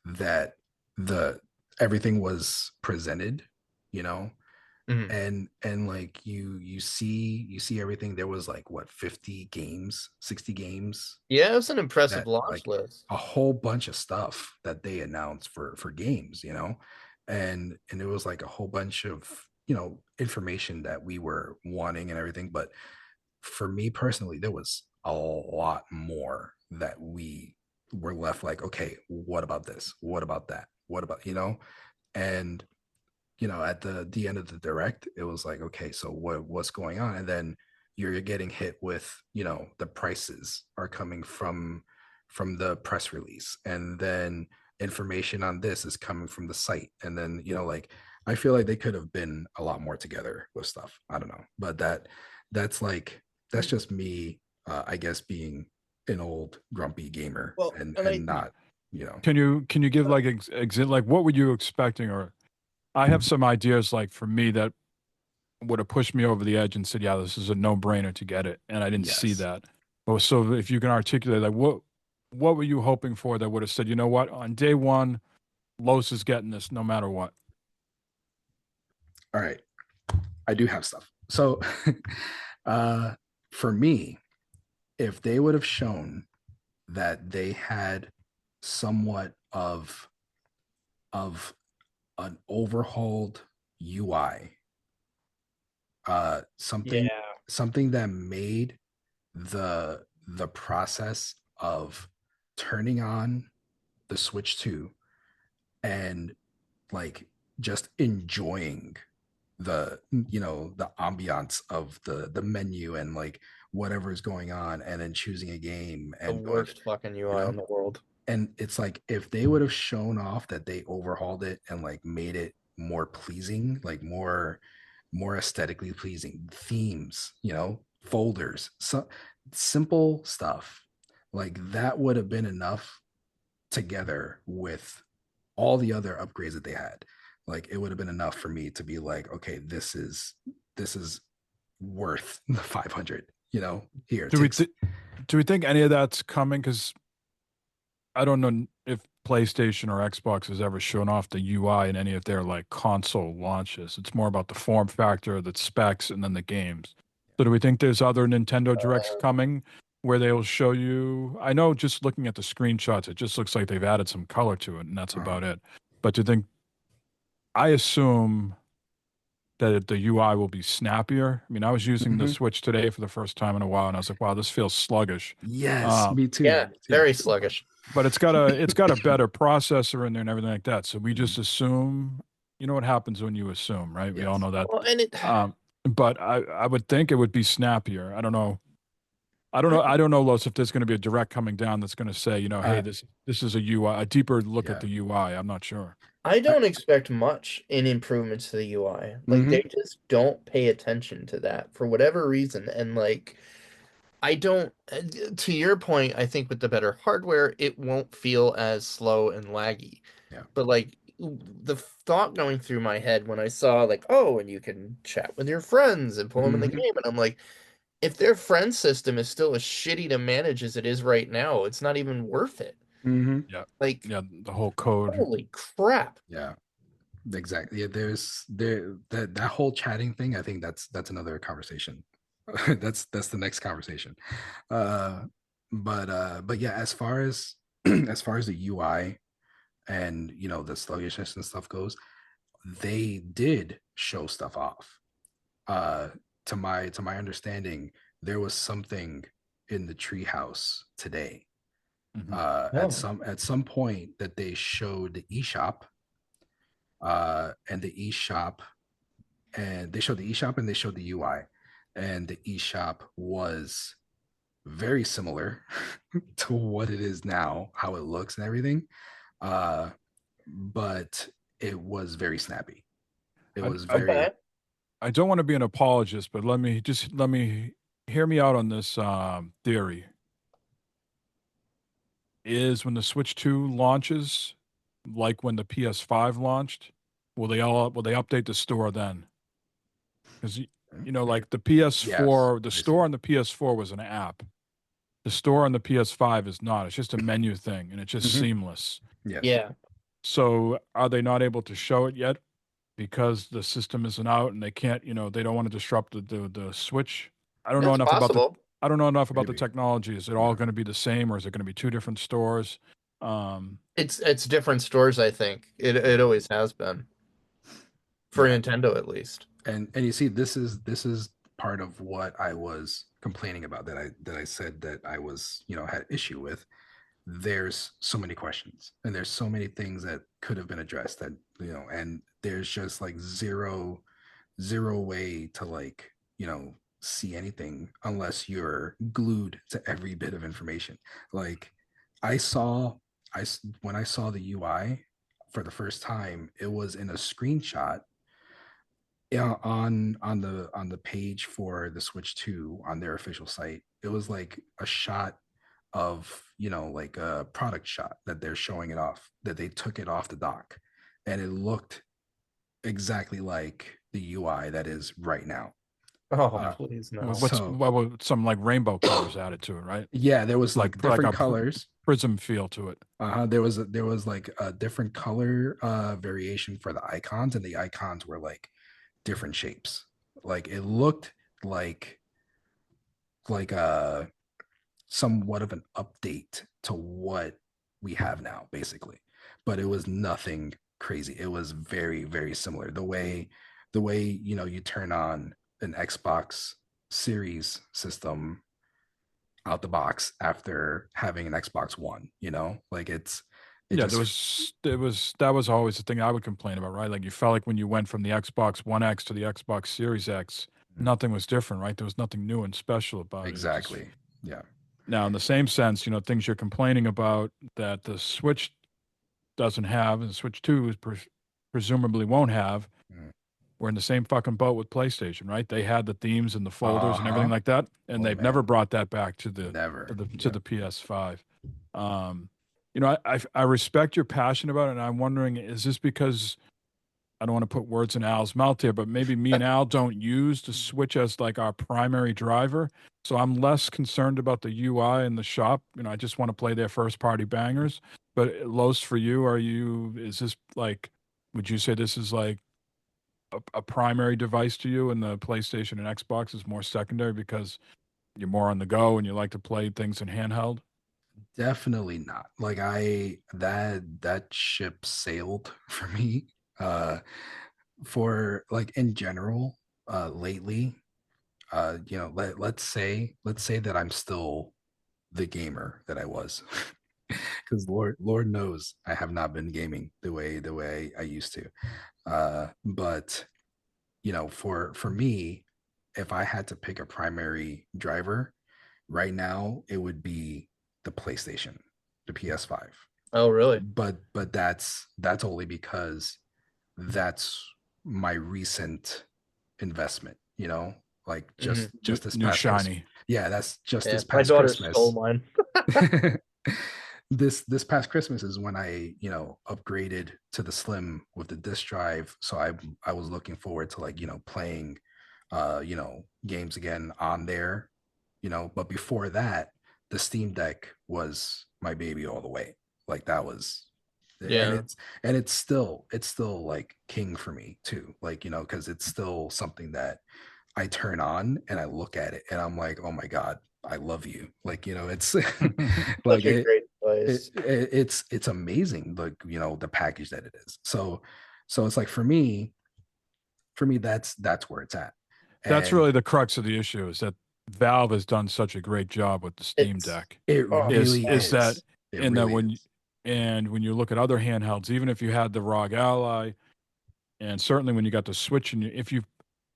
that the everything was presented. You know, and like you see everything. There was like what 50 games, 60 games, Yeah, it's an impressive that launch like list. a whole bunch of stuff that they announced for games, and it was like a whole bunch of information that we were wanting and everything. But for me personally, there was a lot more that we were left like, okay, what about this, what about that, what about and at the end of the direct, it was like, okay, so what's going on? And then you're getting hit with, the prices are coming from the press release, and then information on this is coming from the site, and then like I feel like they could have been a lot more together with stuff. I don't know, but that's just me, I guess, being an old grumpy gamer, Well, and and I not Can you give like like what were you expecting? Or I have some ideas like for me that would have pushed me over the edge and said, yeah, this is a no-brainer to get it, and I didn't see Yes. that. Oh, so if you can articulate like what were you hoping for that would have said, you know what, on day one, Los is getting this no matter what. All right, I do have stuff. So uh for me, if they would have shown that they had somewhat of an overhauled UI, something yeah, something that made the process of turning on the Switch 2 and like just enjoying the ambiance of the menu and like whatever is going on, and then choosing a game the and going, worst fucking you UI know in the world. and it's like if they would have shown off that they overhauled it and like made it more pleasing, like more aesthetically pleasing themes, folders, so simple stuff like that would have been enough together with all the other upgrades that they had. Like it would have been enough for me to be like, okay, this is worth the 500. You know, here, Do we take. th- do we think any of that's coming? Because I don't know if PlayStation or Xbox has ever shown off the UI in any of their like console launches. It's more about the form factor, the specs, and then the games. So do we think there's other Nintendo Directs coming where they'll show you? I know just looking at the screenshots, it just looks like they've added some color to it, and that's about it. But do you think? I assume that the UI will be snappier. I mean, I was using the Mhm. Switch today for the first time in a while, and I was like, "Wow, this feels sluggish." Yes, me too. Yeah, me too. very sluggish. But it's got a better processor in there and everything like that. So we just assume, you know what happens when you assume, right? We all Yes. know that. Well, and it But I would think it would be snappier. I don't know. I don't know, Los, if there's going to be a direct coming down that's going to say, you know, hey, Uh, this is a UI, a deeper look yeah. at the UI. I'm not sure. I don't expect much in improvements to the UI. Like Mhm. they just don't pay attention to that for whatever reason. And like I don't to your point, I think with the better hardware, it won't feel as slow and laggy. Yeah. But like the thought going through my head when I saw like, oh, and you can chat with your friends and pull them in the Mhm. game, and I'm like, if their friend system is still as shitty to manage as it is right now, it's not even worth it. Mhm. Yeah. Like, Yeah. The whole code. holy crap. Yeah. Exactly. Yeah, that whole chatting thing. I think that's another conversation. That's the next conversation. Uh, but yeah, as far as as far as the UI and the sluggishness and stuff goes, they did show stuff off. Uh, to my understanding, there was something in the treehouse today. Mhm. At some point that they showed the eShop, and the eShop and they showed the eShop and they showed the UI, and the eShop was very similar to what it is now, how it looks and everything. Uh, but it was very snappy. It I, was I very. Okay. I don't want to be an apologist, but let me hear me out on this theory. Is when the Switch 2 launches, like when the PS5 launched, will they update the store then? Because like the Yes, PS4, the I see. store on the PS4 was an app. The store on the PS5 is not. It's just a menu thing, and it's just Mhm. seamless. Yes. Yeah. So are they not able to show it yet because the system isn't out and they can't, they don't want to disrupt the Switch? I don't know That's enough about the possible. I don't know enough about the Maybe. technology. Is it all Yeah. going to be the same or is it going to be two different stores? It's different stores, I think. It always has been. For Yeah. Nintendo at least. And you see, this is part of what I was complaining about, that I said that I was, had issue with. There's so many questions and there's so many things that could have been addressed, that and there's just like zero way to, like, see anything unless you're glued to every bit of information. Like, I saw when I saw the UI for the first time, it was in a screenshot, yeah, on the page for the Switch 2 on their official site. It was like a shot of, like a product shot that they're showing it off, that they took it off the dock, and it looked exactly like the UI that is right now. Oh, Uh, please With no. what's so with some like rainbow colors added to it, right? yeah, there was like Like different a colors. prism feel to it. There was like a different color variation for the icons, and the icons were like different shapes. Like it looked like a somewhat of an update to what we have now, basically. But it was nothing crazy. It was very, very similar. The way you turn on an Xbox Series system out the box after having an Xbox One, like it Yeah, just. that was always the thing I would complain about, right? Like you felt like when you went from the Xbox One X to the Xbox Series X, nothing was different, right? There was nothing new and special about it. It just Exactly. Yeah. now in the same sense, things you're complaining about that the Switch doesn't have and the Switch 2 is presumably won't have. Mm. We're in the same fucking boat with PlayStation, right? They had the themes and the folders and everything Uh-huh. like that, and Oh they've never man. brought that back to the Never. to Yeah. the PS5. Um, I respect your passion about it, and I'm wondering, is this because I don't want to put words in Al's mouth here, but maybe me and Al don't use the Switch as like our primary driver. So I'm less concerned about the UI in the shop. I just want to play their first party bangers. But Los, for you, is this like, would you say this is like a primary device to you, and the PlayStation and Xbox is more secondary because you're more on the go and you like to play things in handheld? Definitely not. Like that ship sailed for me. Uh for like in general, lately, let's say that I'm still the gamer that I was. Because Lord knows I have not been gaming the way I used to. But for me, if I had to pick a primary driver right now, it would be the PlayStation, the PS5. Oh, really? But that's only because that's my recent investment, like Hmm. just this New past Christmas. shiny. Yeah, that's just Yeah, this my past daughter stole Christmas. mine. This past Christmas is when I, upgraded to the Slim with the disk drive. So I was looking forward to, like, playing games again on there, but before that, the Steam Deck was my baby all the way. Like that was, and Yeah. it's still like king for me too. Like, because it's still something that I turn on and I look at it and I'm like, oh my God, I love you. Like, it's like Such a great device. it's amazing, like, the package that it is. So it's like for me, that's where it's at. That's And really the crux of the issue, is that Valve has done such a great job with the Steam It's Deck. it oh Is really is that is. It in that really when is. and when you look at other handhelds, even if you had the ROG Ally, and certainly when you got the Switch, and if you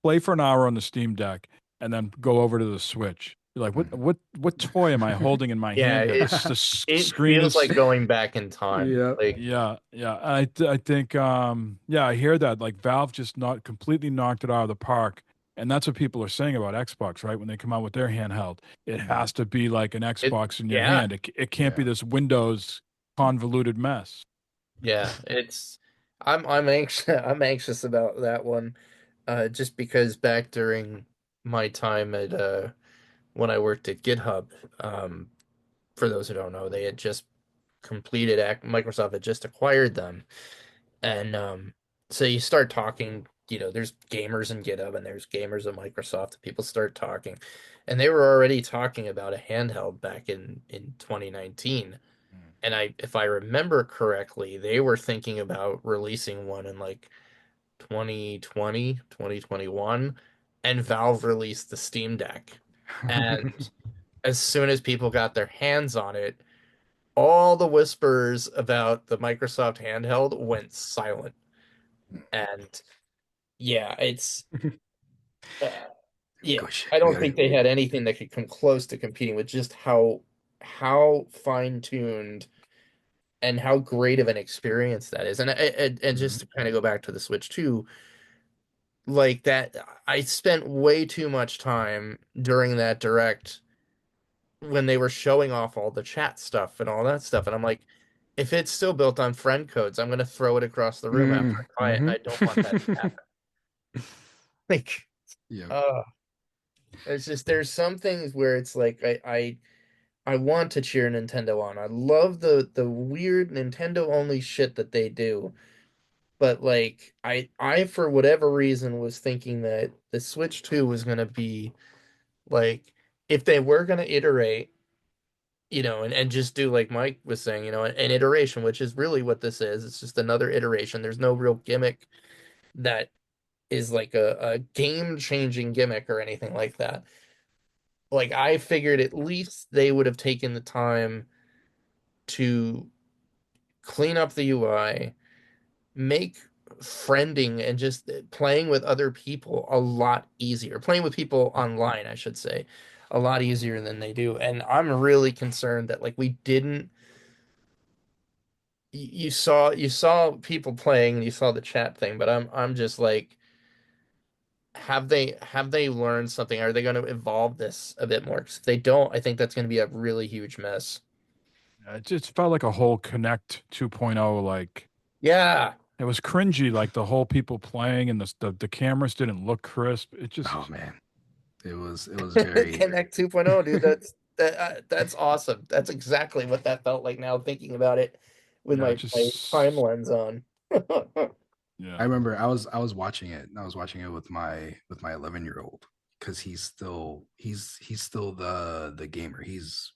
play for an hour on the Steam Deck and then go over to the Switch, you're like, what Mhm. what toy am I holding in my yeah, hand here? it The it screen feels is like going back in time. Yeah. Like yeah. I think yeah, I hear that, like Valve just not completely knocked it out of the park. And that's what people are saying about Xbox, right? When they come out with their handheld, it has to be like an it Xbox in your yeah. hand. It can't be Yeah. this Windows convoluted mess. Yeah, it's I'm anxious I'm anxious about that one. Just because back during my time at when I worked at GitHub, for those who don't know, they had just Microsoft had just acquired them. And so you start talking, there's gamers in GitHub and there's gamers at Microsoft, and people start talking. And they were already talking about a handheld back in 2019. And if I remember correctly, they were thinking about releasing one in like 2020, 2021, and Valve released the Steam Deck. And as soon as people got their hands on it, all the whispers about the Microsoft handheld went silent. And yeah, uh, yeah, Gosh, I we don't gotta. think they had anything that could come close to competing with just how fine-tuned and how great of an experience that is. And just Mhm. to kind of go back to the Switch too, like that, I spent way too much time during that direct when they were showing off all the chat stuff and all that stuff, and I'm like, if it's still built on friend codes, I'm gonna throw it across the room after I buy it, and Mhm. I don't want that to happen. Like, Yeah. uh, it's just there's some things where it's like I want to cheer Nintendo on. I love the weird Nintendo only shit that they do. But like I for whatever reason was thinking that the Switch 2 was gonna be like if they were gonna iterate, and just do like Mike was saying, an iteration, which is really what this is. It's just another iteration. There's no real gimmick that is like a game-changing gimmick or anything like that. Like I figured at least they would have taken the time to clean up the UI, make friending and just playing with other people a lot easier. Playing with people online, I should say, a lot easier than they do. And I'm really concerned that like we didn't you saw people playing and you saw the chat thing, but I'm just like have they learned something? Are they going to evolve this a bit more? 'Cause if they don't, I think that's going to be a really huge mess. It just felt like a whole Connect 2.0, like Yeah. It was cringy, like the whole people playing and the cameras didn't look crisp. It just Oh man, it was very Connect 2.0, dude. That's awesome. That's exactly what that felt like now thinking about it with yeah, my time just lens on. yeah. I remember I was watching it. I was watching it with my 11-year-old because he's still the gamer. He's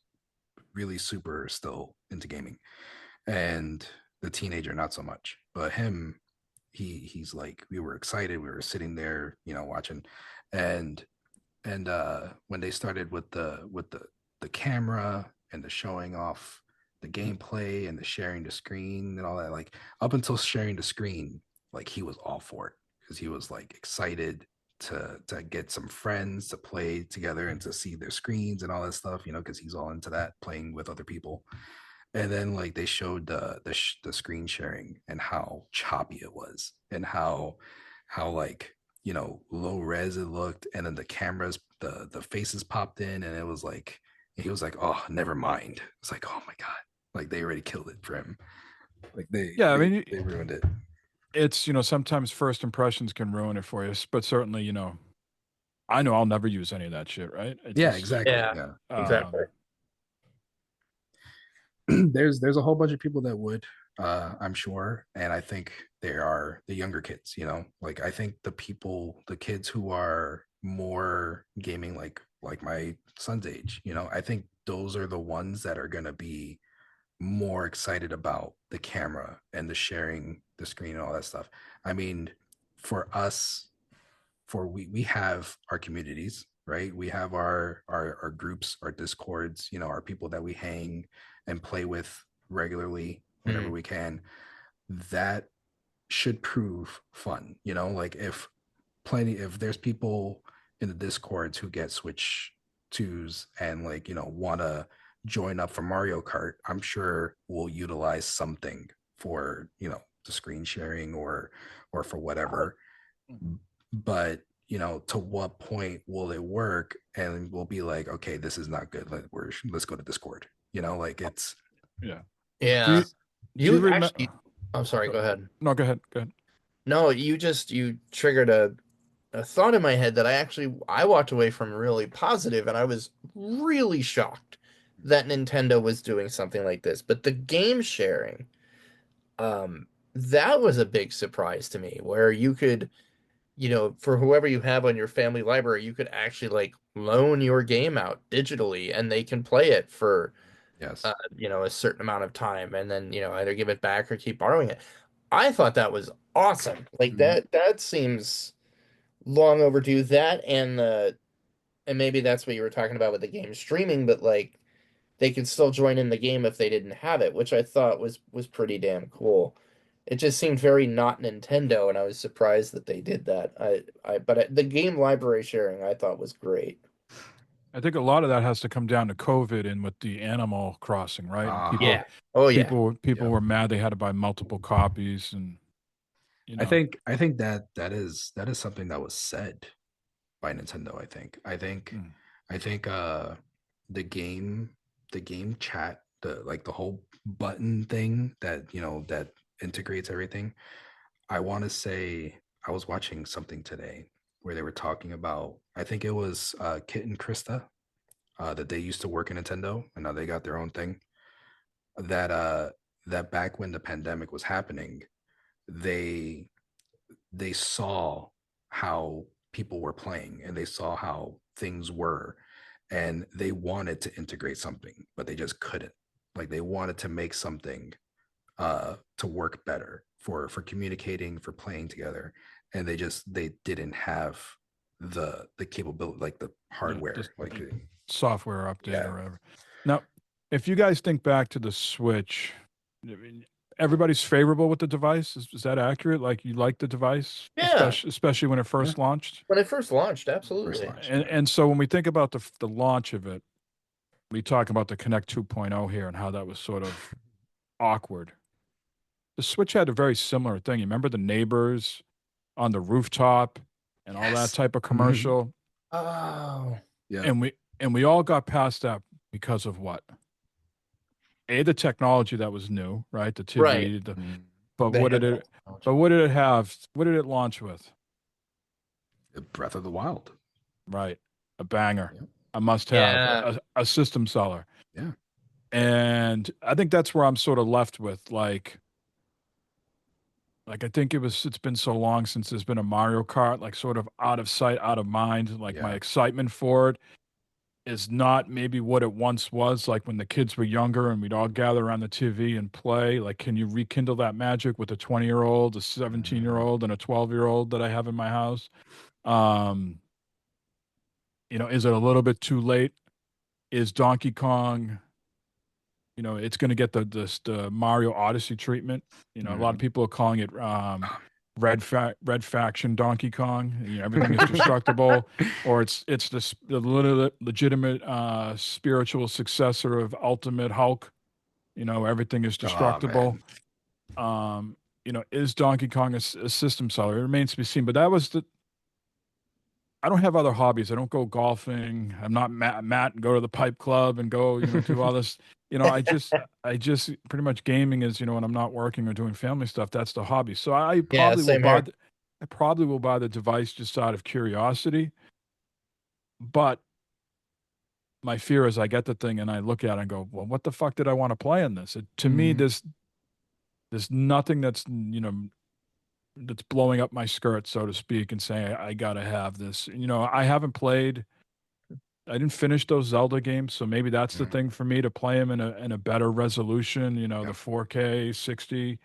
really super still into gaming, and the teenager not so much. But him, he's like we were excited. We were sitting there, watching, and when they started with the camera and the showing off the gameplay and the sharing the screen and all that, like up until sharing the screen, like he was all for it because he was like excited to get some friends to play together and to see their screens and all that stuff, because he's all into that, playing with other people. And then like they showed the screen sharing and how choppy it was and how like low res it looked, and then the cameras, the faces popped in, and it was like he was like, oh, never mind. It's like, oh my god, like they already killed it for him. Like they Yeah, I they, mean, they ruined it. it's sometimes first impressions can ruin it for you, but certainly I know I'll never use any of that shit, right? It Yeah, just exactly. Yeah, Yeah. exactly. There's a whole bunch of people that would, I'm sure, and I think they are the younger kids. Like I think the kids who are more gaming, like my son's age. I think those are the ones that are gonna be more excited about the camera and the sharing the screen and all that stuff. I mean, for us, for we have our communities, right? We have our groups, our discords, our people that we hang and play with regularly whenever Mm. we can. That should prove fun, like if there's people in the discords who get Switch 2s and like want to join up for Mario Kart, I'm sure we'll utilize something for the screen sharing or for whatever. But to what point will it work? And we'll be like, okay, this is not good. Let's go to Discord. Like it's yeah. Do Yeah. you do you remember? I'm sorry, go ahead. No, go ahead. Go ahead. No, you triggered a thought in my head that I walked away from really positive, and I was really shocked that Nintendo was doing something like this. But the game sharing, that was a big surprise to me, where you could, for whoever you have on your family library, you could actually like loan your game out digitally, and they can play it for yes. a certain amount of time, and then either give it back or keep borrowing it. I thought that was awesome. Like Mhm. that seems long overdue. That and maybe that's what you were talking about with the game streaming, but like they could still join in the game if they didn't have it, which I thought was pretty damn cool. It just seemed very not Nintendo, and I was surprised that they did that. The game library sharing I thought was great. I think a lot of that has to come down to COVID and with the Animal Crossing, right? And Uh-huh. Yeah. Oh yeah. people Yeah. were mad they had to buy multiple copies, and I think that is something that was said by Nintendo. mm, I think the game the game chat, the whole button thing that integrates everything. I want to say I was watching something today where they were talking about, I think it was Kit and Krista, that they used to work in Nintendo and now they got their own thing. That back when the pandemic was happening, they they saw how people were playing and they saw how things were, and they wanted to integrate something but they just couldn't. Like they wanted to make something to work better for communicating, for playing together, and they didn't have the capability, like the hardware, just like the software update yeah. or whatever. Now, if you guys think back to the Switch, I mean, everybody's favorable with the device. Is that accurate? Like you like the device, Yeah. especially when it Yeah. first launched. When it first launched, First absolutely. launch, And so when we think about the launch of it, we talk about the Connect 2.0 here and how that was sort of awkward. The Switch had a very similar thing. You remember the neighbors on the rooftop and all that yes. type of Mhm. commercial? Oh. Yeah. And we all got past that because of what? A, the technology that was new, right? The Right. TV, Mhm. But The what did handheld it? technology. But what did it have? What did it launch with? Breath of the Wild. Right, a banger, Yep. a must-have, Yeah. a system seller. Yeah. And I think that's where I'm sort of left with like I think it's been so long since there's been a Mario Kart, like sort of out of sight, out of mind. Like my Yeah. excitement for it is not maybe what it once was, like when the kids were younger and we'd all gather around the TV and play. Like, can you rekindle that magic with a 20-year-old, a 17-year-old, and a 12-year-old that I have in my house? Um, is it a little bit too late? Is Donkey Kong, it's going to get the Mario Odyssey treatment. A lot of people are calling it red faction Donkey Kong. Everything is destructible, or it's the legitimate spiritual successor of Ultimate Hulk. Everything is Oh destructible. man. Is Donkey Kong a system seller? It remains to be seen. But that was I don't have other hobbies. I don't go golfing. I'm not Matt and go to the pipe club and go, do all this. I just pretty much gaming is, when I'm not working or doing family stuff, that's the hobby. So I Yeah, probably will same buy, here. I probably will buy the device just out of curiosity. But my fear is I get the thing and I look at it and go, well, what the fuck did I want to play in this? To me, there's nothing that's blowing up my skirt, so to speak, and saying I gotta have this. I haven't played. I didn't finish those Zelda games, so maybe that's the thing for me to play them in a better resolution. The 4K 60.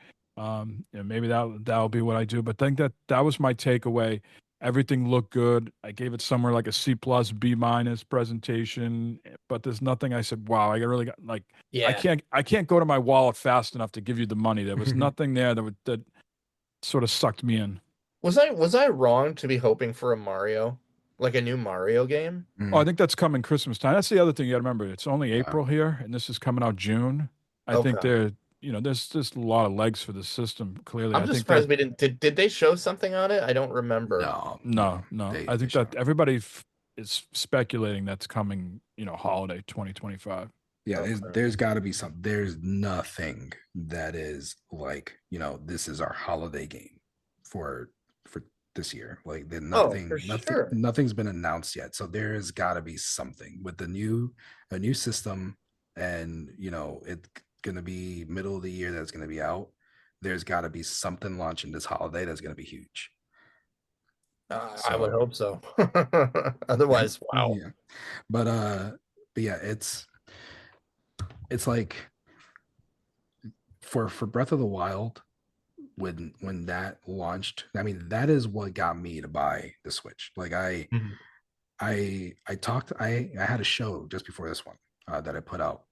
Maybe that'll be what I do. But I think that was my takeaway. Everything looked good. I gave it somewhere like a C plus, B minus presentation. But there's nothing I said, wow, I really got like Yeah. I can't go to my wallet fast enough to give you the money. There was nothing there that sort of sucked me in. Was I wrong to be hoping for a Mario, like a new Mario game? Oh, I think that's coming Christmas time. That's the other thing you got to remember. It's only Yeah. April here, and this is coming out June. I think Okay. there's just a lot of legs for the system. Clearly, I'm I just think that surprised we didn't. Did they show something on it? I don't remember. no, They I think show. that everybody is speculating that's coming. Holiday 2025. Yeah, Okay. there's got to be some. There's nothing that is like, this is our holiday game for this year. Like there's Oh, for nothing sure. nothing's been announced yet. So there's got to be something with a new system, and it's gonna be middle of the year that's gonna be out. There's got to be something launching this holiday that's gonna be huge. I would So hope so. Otherwise, wow. yeah, but yeah, it's like for Breath of the Wild, when that launched, I mean, that is what got me to buy the Switch. Like Mhm. I had a show just before this one that I put out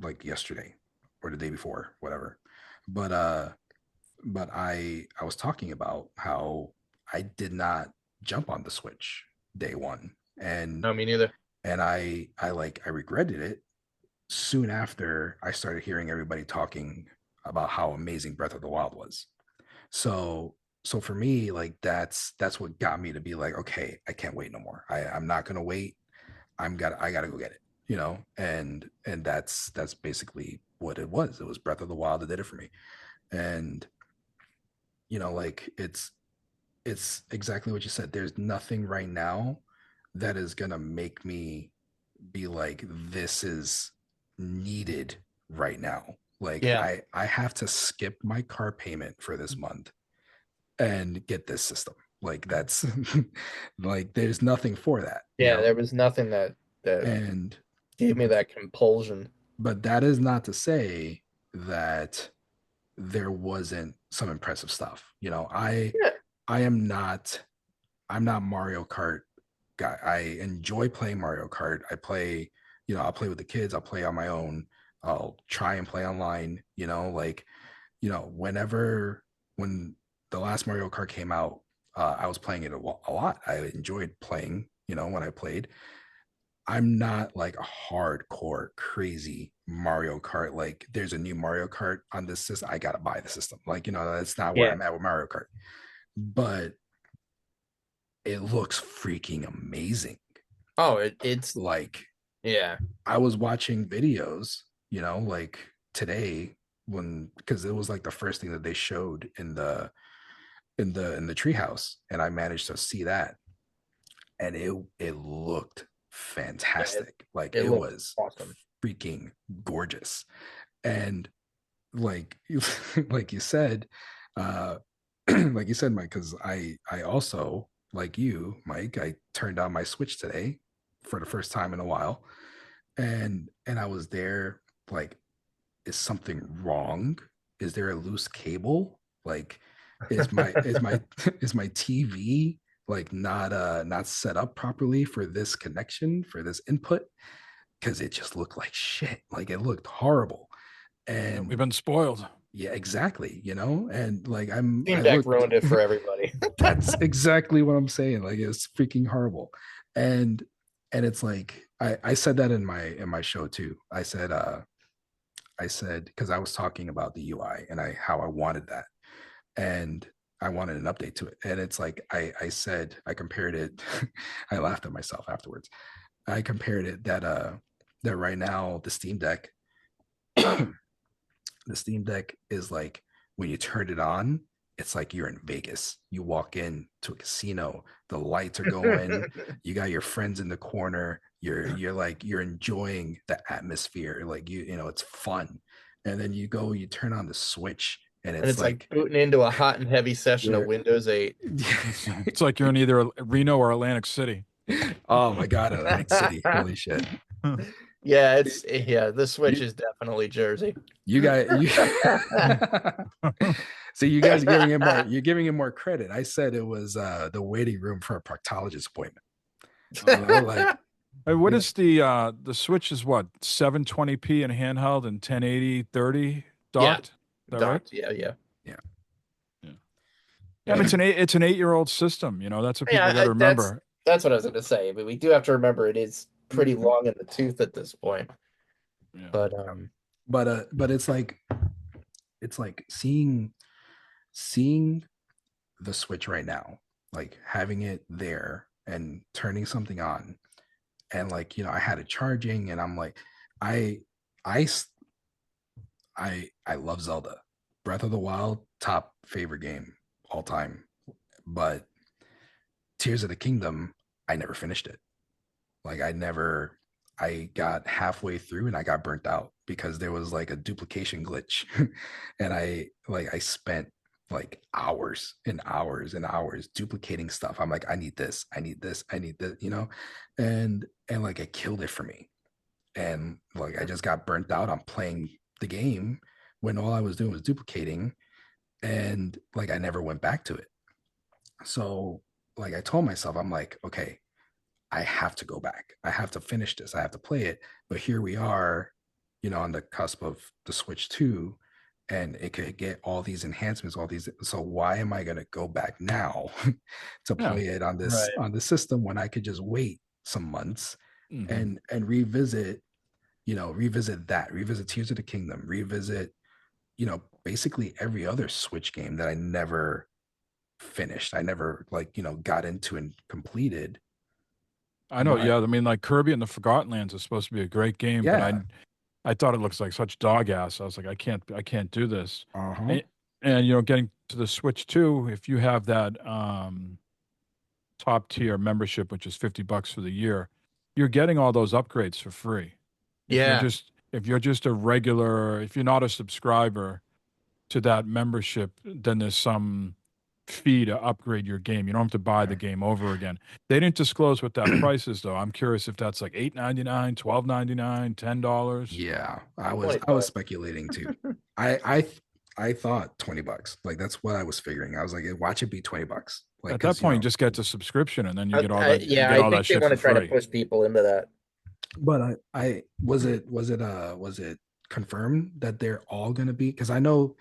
like yesterday or the day before, whatever. But I was talking about how I did not jump on the Switch day one, and No, me neither. I regretted it soon after I started hearing everybody talking about how amazing Breath of the Wild was. So for me, like that's what got me to be like, okay, I can't wait no more. I'm not gonna wait. I gotta go get it, and that's basically what it was. It was Breath of the Wild that did it for me. And like it's exactly what you said. There's nothing right now that is gonna make me be like, this is needed right now. Like Yeah. I have to skip my car payment for this month and get this system. Like that's like there's nothing for that. Yeah, there was nothing that And gave me that compulsion. but that is not to say that there wasn't some impressive stuff. Yeah. I'm not Mario Kart guy. I enjoy playing Mario Kart. I play, I'll play with the kids, I'll play on my own. I'll try and play online, when the last Mario Kart came out, I was playing it a lot. I enjoyed playing, when I played. I'm not like a hardcore crazy Mario Kart. Like there's a new Mario Kart on this system, I gotta buy the system. Like, that's not where Yeah. I'm at with Mario Kart. But it looks freaking amazing. Oh, it's Like yeah. I was watching videos, like today, when because it was like the first thing that they showed in the treehouse, and I managed to see that, and it looked Yeah, it, fantastic. Like it it looks was awesome. freaking gorgeous. And like like you said, uh like you said, Mike, because I also, like you, Mike, I turned on my Switch today for the first time in a while, and I was there like, is something wrong? Is there a loose cable? Like, is my is my TV like not set up properly for this connection, for this input? Because it just looked like shit. Like it looked horrible. Yeah, And we've been spoiled. yeah, exactly, and like Steam I Deck looked. ruined it for everybody. That's exactly what I'm saying. Like it's freaking horrible. And it's like I said that in my show too. I said, because I was talking about the UI and how I wanted that, and I wanted an update to it. And it's like I said, I compared it. I laughed at myself afterwards. I compared it that right now the Steam Deck is like, when you turn it on, it's like you're in Vegas. You walk in to a casino, the lights are going, you got your friends in the corner, you're enjoying the atmosphere, like it's fun. And then you turn on the Switch, and And it's it's like like booting into a hot and heavy session of you're Windows 8. It's like you're in either Reno or Atlantic City. oh my god, Atlantic City. Holy shit. Yeah, the Switch You, is definitely Jersey. you got you so you guys are giving it more, you're giving it more credit. I said it was the waiting room for a proctologist appointment. Like Hey, what is the Switch is what 720p in handheld and 1080 30 Yeah. docked? Is that right? Docked. Yeah, yeah. yeah. Yeah. Yeah, I mean, it's an 8-year-old system. That's what people Yeah, got to that's remember. that's what I was going to say. But we do have to remember it is pretty long in the tooth at this point. Yeah. But But it's like seeing the Switch right now, like having it there and turning something on, and like I had it charging, and I'm like, I I I love Zelda. Breath of the Wild, top favorite game all time. But Tears of the Kingdom, I never finished it. Like I got halfway through and I got burnt out because there was like a duplication glitch. And I spent like hours and hours and hours duplicating stuff. I'm like, I need this, I need this, I need this, and like it killed it for me. And like I just got burnt out on playing the game when all I was doing was duplicating, and like I never went back to it. So like I told myself, I'm like, okay, I have to go back. I have to finish this. I have to play it. But here we are, on the cusp of the Switch 2, and it could get all these enhancements, all these. So why am I going to go back now to Yeah. play it on this Right. on the system when I could just wait some months Mhm. and revisit, revisit Tears of the Kingdom, revisit, basically every other Switch game that I never finished. I never like, got into and completed. I know. But Yeah, I mean, like Kirby and the Forgotten Lands is supposed to be a great game, but yeah. I thought it looks like such dog ass. I was like, I can't do this. Uh-huh. And getting to the Switch too, if you have that top tier membership, which is $50 for the year, you're getting all those upgrades for free. yeah, If you're just a regular, if you're not a subscriber to that membership, then there's some fee to upgrade your game. You don't have to buy the game over again. They didn't disclose what that price is though. I'm curious if that's like $8.99, $12.99, $10. Yeah, I was 25. speculating too. I thought $20. Like that's what I was figuring. I was like, watch it be $20. Like At that because point, you just get the subscription and then you get all that you Yeah, get I all that think they shit want for to try to free. push people into that. but I was it confirmed that they're all gonna be, because I know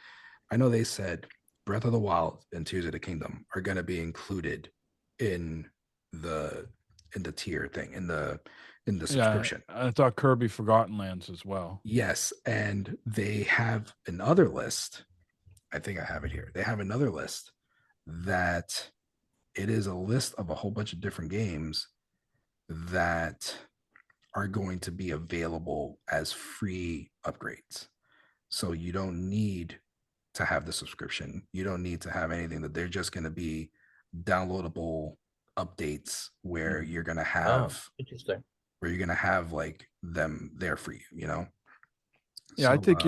they said Breath of the Wild and Tears of the Kingdom are gonna be included in the tier thing, in the Yeah, subscription. I thought Kirby Forgotten Lands as well. Yes, and they have another list. I think I have it here. They have another list that it is a list of a whole bunch of different games that are going to be available as free upgrades. So you don't need to have the subscription. You don't need to have anything. That they're just going to be downloadable updates where you're going to Oh, have interesting. like them there for you, you know? Yeah, I So think,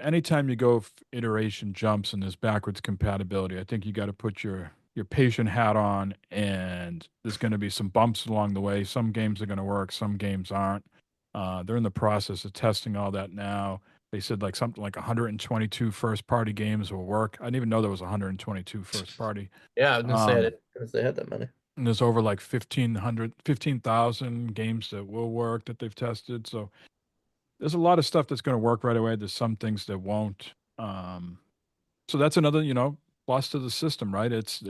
anytime you go iteration jumps and there's backwards compatibility, I think you got to put your patient hat on, and there's going to be some bumps along the way. Some games are going to work, some games aren't. They're in the process of testing all that now. They said like something like 122 first party games will work. I didn't even know there was 122 first party. Yeah, I was gonna say I Um, didn't realize they had that many. and there's over like 15,000 games that will work that they've tested. So there's a lot of stuff that's going to work right away. There's some things that won't. So that's another, plus to the system, right? It's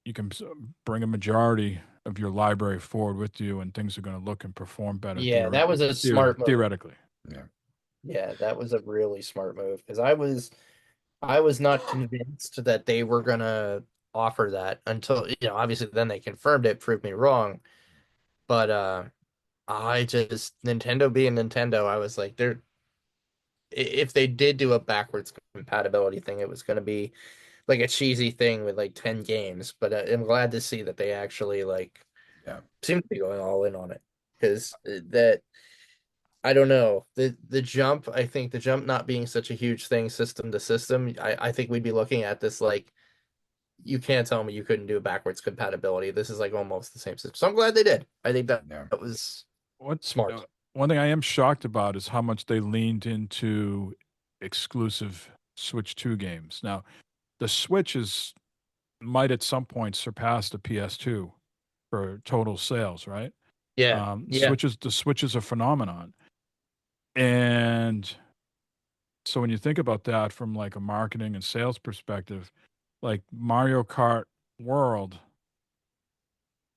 you can bring a majority of your library forward with you, and things are going to look and perform better. Yeah, that was a smart move. Theoretically. yeah. Yeah, that was a really smart move because I was not convinced that they were gonna offer that until, obviously then they confirmed it, proved me wrong. But I just, Nintendo being Nintendo, I was like, if they did do a backwards compatibility thing, it was gonna be like a cheesy thing with like 10 games. But I'm glad to see that they actually like Yeah. seem to be going all in on it because that. I don't know. The jump, I think the jump not being such a huge thing system to system, I think we'd be looking at this like you can't tell me you couldn't do backwards compatibility. This is like almost the same system. So I'm glad they did. I think that Yeah. that was What smart. One thing I am shocked about is how much they leaned into exclusive Switch 2 games. Now, the Switch might at some point surpass the PS2 for total sales, right? Yeah. Yeah. The Switch is a phenomenon. And so when you think about that from like a marketing and sales perspective, like Mario Kart World,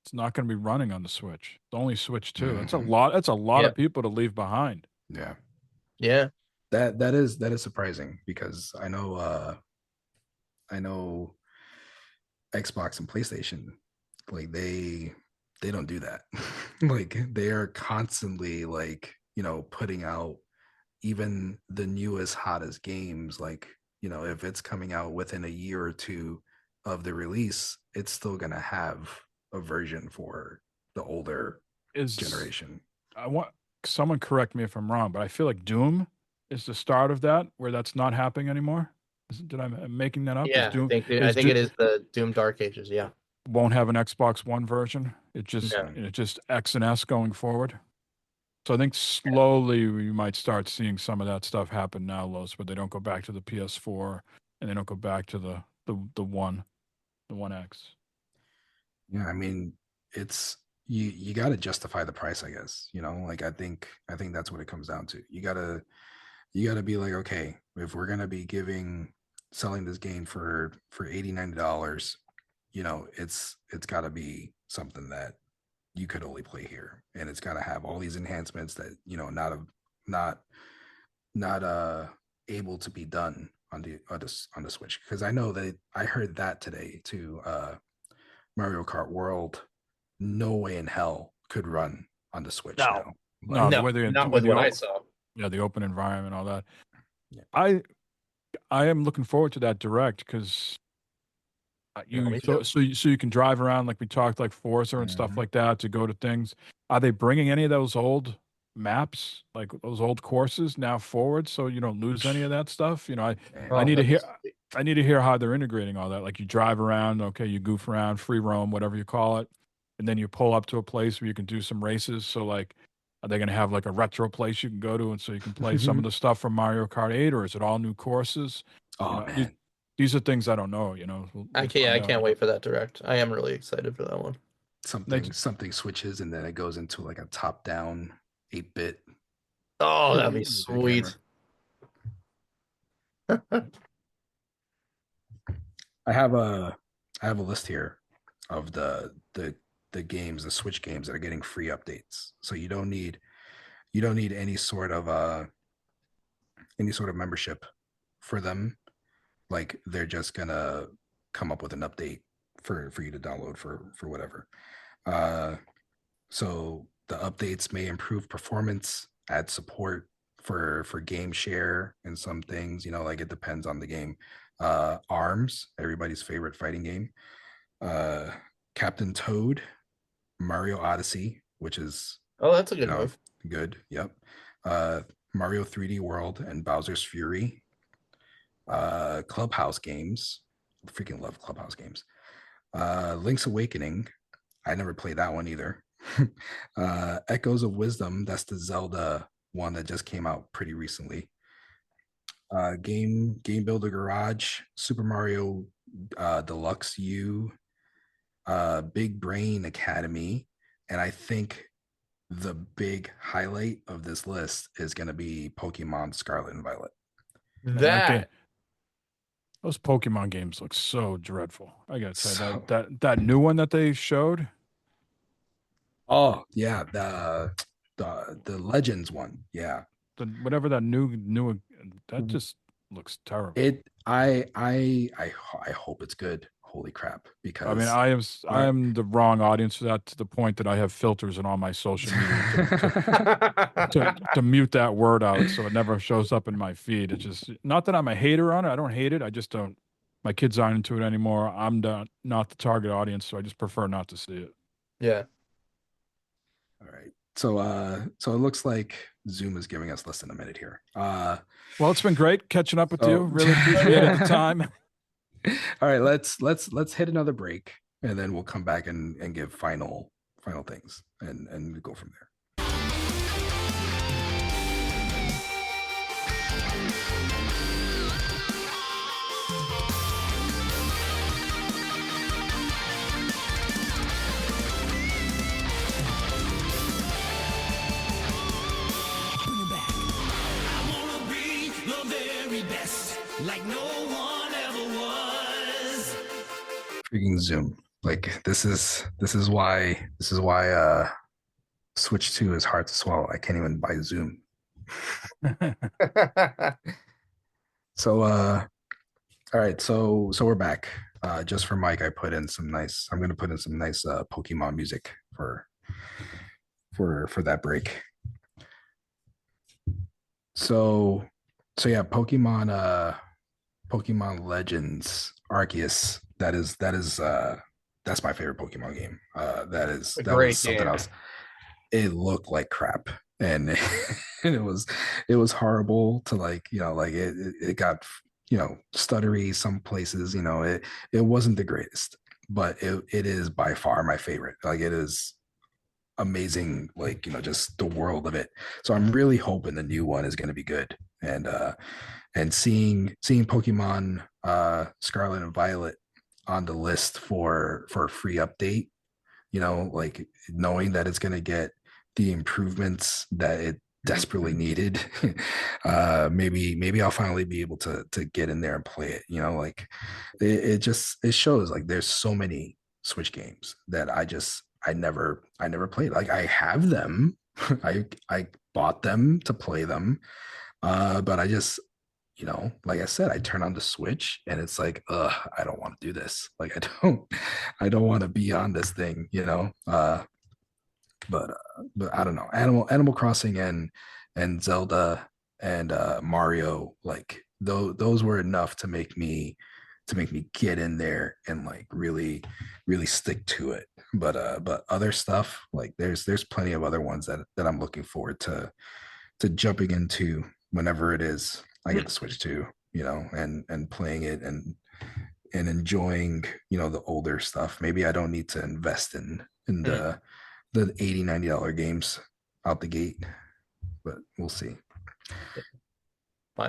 it's not going to be running on the Switch. It's only Switch 2. That's a Mhm. lot. That's a lot Yeah. of people to leave behind. Yeah. Yeah. That is surprising because I know Xbox and PlayStation, like they don't do that. Like they are constantly like, putting out even the newest, hottest games. Like, if it's coming out within a year or two of the release, it's still gonna have a version for the older Is generation. I want someone correct me if I'm wrong, but I feel like Doom is the start of that, where that's not happening anymore. Did I am making that up? Is Yeah. Doom I is think Do, it is the Doom Dark Ages. Yeah. won't have an Xbox One version? No. It's just X and S going forward. So I think slowly we might start seeing some of that stuff happen now, Los, but they don't go back to the PS4 and they don't go back to the One X. Yeah, I mean, it's you got to justify the price, I guess. Like I think that's what it comes down to. You got to be like, okay, if we're gonna be selling this game for $80-$90, it's got to be something that you could only play here, and it's got to have all these enhancements that not able to be done on the Switch. Because I know that I heard that today too. Mario Kart World, no way in hell could run on the Switch No. now. No, the No, way they not the way with the what I op- saw. yeah, the open environment, all that. Yeah. I am looking forward to that direct because Me too. so you can drive around like we talked, like Forza and stuff Mhm. like that, to go to things. Are they bringing any of those old maps, like those old courses, now forward, so you don't lose any of that stuff? I Oh, need to that'd be hear sweet. I need to hear how they're integrating all that. Like you drive around, okay, you goof around, free roam, whatever you call it, and then you pull up to a place where you can do some races. So like, are they going to have like a retro place you can go to, and so you can play some of the stuff from Mario Kart 8, or is it all new courses? Oh These, man, these are things I don't know. We'll find I out. can't wait for that direct. I am really excited for that one. They, something switches and then it goes into like a top down 8-bit. Oh, that'd be The camera. sweet. I have a list here of the games, the Switch games that are getting free updates. So you don't need any sort of membership for them. Like they're just gonna come up with an update for you to download for whatever. Uh, so the updates may improve performance, add support for game share and some things, like it depends on the game. Arms, everybody's favorite fighting game. Uh, Captain Toad, Mario Odyssey, which is Oh, that's a you good know move. good. Yep. Uh, Mario 3D World and Bowser's Fury. Clubhouse games. I freaking love Clubhouse games. Link's Awakening. I never played that one either. Echoes of Wisdom. That's the Zelda one that just came out pretty recently. Game Builder Garage. Super Mario Deluxe U. Big Brain Academy. And I think the big highlight of this list is going to be Pokemon Scarlet and Violet. Man, that game, That those Pokemon games look so dreadful. I gotta say So, that new one that they showed, oh yeah, the Legends one. Yeah, whatever that new that just looks terrible. I hope it's good. Holy crap! I mean, Because I our am the wrong audience for that, to the point that I have filters in all my social media to mute that word out so it never shows up in my feed. It's just not that I'm a hater on it. I don't hate it. I just don't. My kids aren't into it anymore. I'm not the target audience, so I just prefer not to see it. yeah. all right. So it looks like Zoom is giving us less than a minute here. Well, it's been great catching up with you. So Really appreciated the time. all right, let's hit another break and then we'll come back and give final things and go from there. Bring it back. I wanna be the very best, like no one ever was. Freaking Zoom. Like this is why Switch 2 is hard to swallow. I can't even buy Zoom. So all right, so we're back. Just for Mike, I'm gonna put in some nice Pokemon music for that break. So yeah, Pokemon Legends Arceus. That's my favorite Pokemon game. A That was great something game. else. It looked like crap, and and it was horrible to like it got stuttery some places. It wasn't the greatest, but it is by far my favorite. Like it is amazing, like just the world of it. So I'm really hoping the new one is going to be good, and seeing Pokemon Scarlet and Violet on the list for a free update, like knowing that it's going to get the improvements that it desperately needed. Maybe I'll finally be able to get in there and play it. Like it shows like there's so many Switch games that I never played. Like I have them. I bought them to play them. But I just like I said, I turn on the Switch and it's like, I don't want to do this. Like I don't want to be on this thing. But I don't know. Animal Crossing and Zelda and Mario, like those were enough to make me get in there and like really stick to it. But other stuff, like there's plenty of other ones that I'm looking forward to jumping into whenever it is I get the Switch to, and playing it and enjoying, the older stuff. Maybe I don't need to invest in the $80-$90 games out the gate, but we'll see.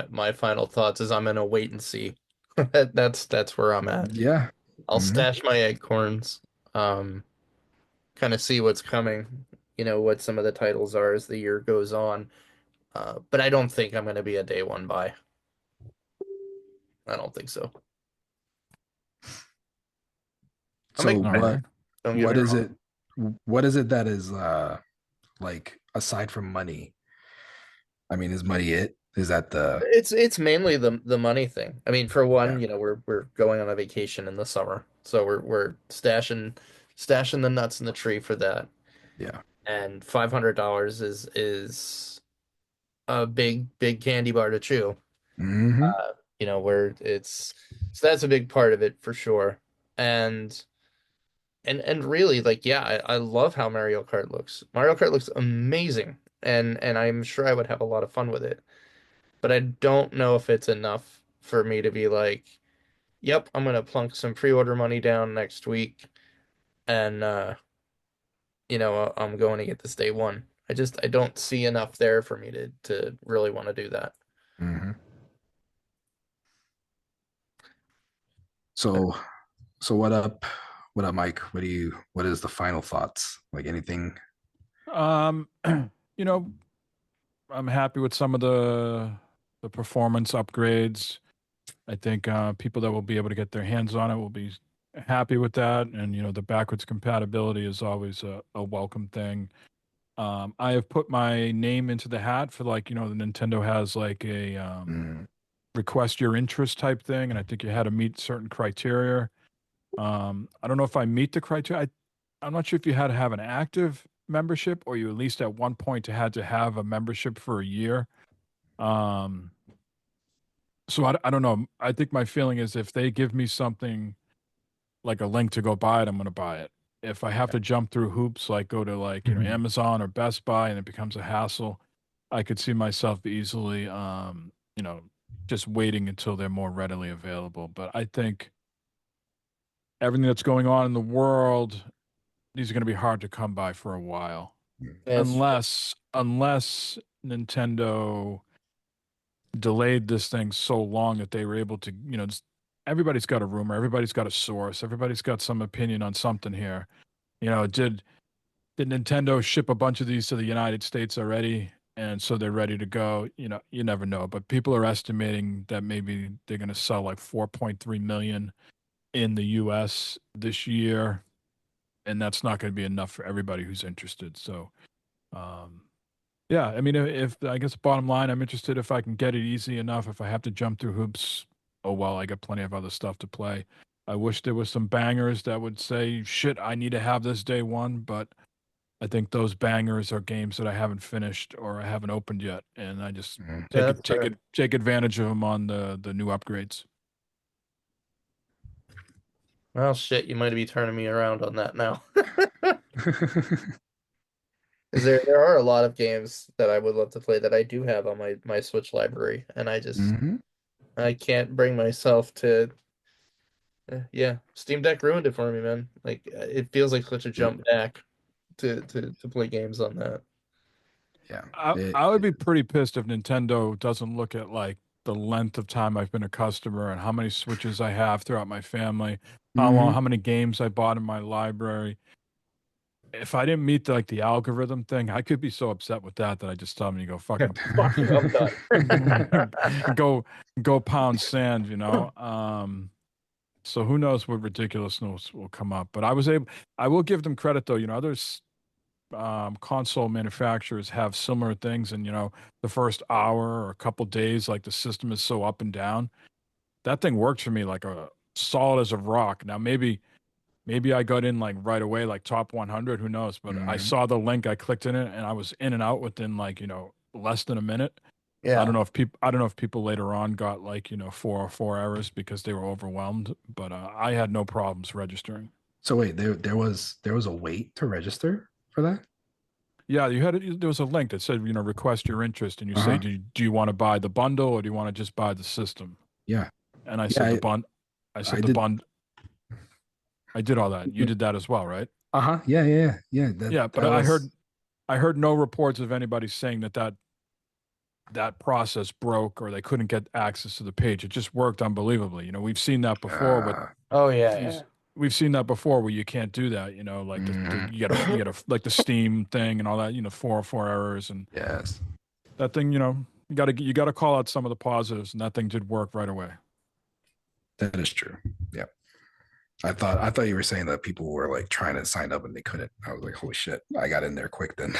My final thoughts is I'm gonna wait and see. That's where I'm at. Yeah. I'll Mhm. stash my acorns, um, kind of see what's coming, what some of the titles are as the year goes on. But I don't think I'm gonna be a day one buy. I don't think so. I'm So All excited. right. Don't get me what is wrong. it what is it that is like aside from money? I mean, is money it? Is that the It's mainly the money thing. I mean, for yeah, one, we're going on a vacation in the summer, so we're stashing the nuts in the tree for that. yeah. And $500 is a big candy bar to chew. Mm-hmm. Where it's so that's a big part of it for sure. And really, like, yeah, I love how Mario Kart looks. Mario Kart looks amazing, and I'm sure I would have a lot of fun with it. But I don't know if it's enough for me to be like, yep, I'm gonna plunk some pre-order money down next week, and I'm going to get this day one. I don't see enough there for me to really want to do that. Mm-hmm. So, so what up? What up, Mike? What is the final thoughts? Like anything? Um, you know, I'm happy with some of the performance upgrades. I think people that will be able to get their hands on it will be happy with that. And the backwards compatibility is always a welcome thing. I have put my name into the hat for, like, the Nintendo has like a Mm, request your interest type thing, and I think you had to meet certain criteria. I don't know if I meet the criteria. I'm not sure if you had to have an active membership, or you at least at one point had to have a membership for a year. Um, so I don't know. I think my feeling is if they give me something like a link to go buy it, I'm going to buy it. If I have to jump through hoops, like go to, like, Mhm. Amazon or Best Buy, and it becomes a hassle, I could see myself easily, just waiting until they're more readily available. But I think everything that's going on in the world, these are going to be hard to come by for a while, That's unless Nintendo delayed this thing so long that they were able to, everybody's got a rumor, everybody's got a source, everybody's got some opinion on something here. Did Nintendo ship a bunch of these to the United States already? And so they're ready to go. You never know, but people are estimating that maybe they're going to sell like 4.3 million in the US this year, and that's not going to be enough for everybody who's interested. So, um, yeah, I mean, if I guess bottom line, I'm interested if I can get it easy enough. If I have to jump through hoops, oh well, I got plenty of other stuff to play. I wish there was some bangers that would say, shit, I need to have this day one, but I think those bangers are games that I haven't finished or I haven't opened yet, and I just Mhm. yeah, that's fair. take advantage of them on the new upgrades. Well, shit, you might be turning me around on that now. Because there are a lot of games that I would love to play that I do have on my Switch library, and Mhm. I can't bring myself to. Yeah, Steam Deck ruined it for me, man. Like, it feels like such a jump back to play games on that. Yeah. I would be pretty pissed if Nintendo doesn't look at, like, the length of time I've been a customer and how many Switches I have throughout my family, Mhm. how many games I bought in my library. If I didn't meet the algorithm thing, I could be so upset with that I just tell them to go fucking Fuck you, I'm done. go go pound sand. So who knows what ridiculousness will come up. But I will give them credit though. Others console manufacturers have similar things, and the first hour or a couple days, like, the system is so up and down. That thing worked for me like a solid as a rock. Now maybe I got in like right away, like top 100, who knows? But I Mhm. saw the link, I clicked in it, and I was in and out within, like, less than a minute. Yeah. I don't know if people later on got, like, 404 errors because they were overwhelmed, but I had no problems registering. So wait, there was a wait to register for that? Yeah, there was a link that said, request your interest, and you say, Uh-huh. do you want to buy the bundle or do you want to just buy the system? Yeah. And I Yeah, said I I said the did. bund. I did all that. You did that as well, right? Uh-huh. Yeah, yeah, yeah. Yeah, that Yeah, but that was I heard no reports of anybody saying that process broke or they couldn't get access to the page. It just worked unbelievably. We've seen that before with uh Oh yeah, these. yeah. We've seen that before where you can't do that. Like mhm. you gotta like the Steam thing and all that. 404 errors, and Yes. that thing. You gotta call out some of the positives, and that thing did work right away. That is true. Yeah. I thought you were saying that people were like trying to sign up and they couldn't. I was like, holy shit, I got in there quick then.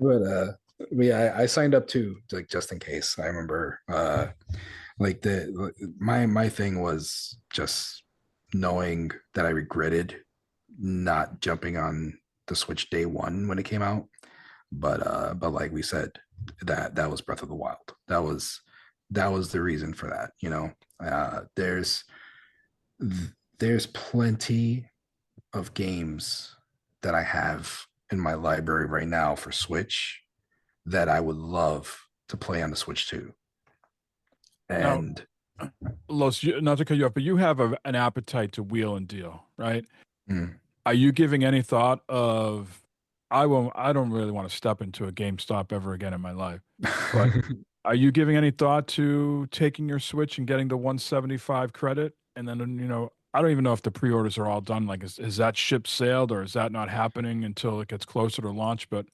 But yeah, I signed up too, like just in case. I remember like my thing was just knowing that I regretted not jumping on the Switch day one when it came out. But like we said, that was Breath of the Wild. That was the reason for that. There's plenty of games that I have in my library right now for Switch that I would love to play on the Switch too. Now, And Los, not to cut you off, but you have an appetite to wheel and deal, right? mm, Are you giving any thought of I don't really want to step into a GameStop ever again in my life. But are you giving any thought to taking your Switch and getting the 175 credit? And then, I don't even know if the pre-orders are all done. Like, is that ship sailed or is that not happening until it gets closer to launch? But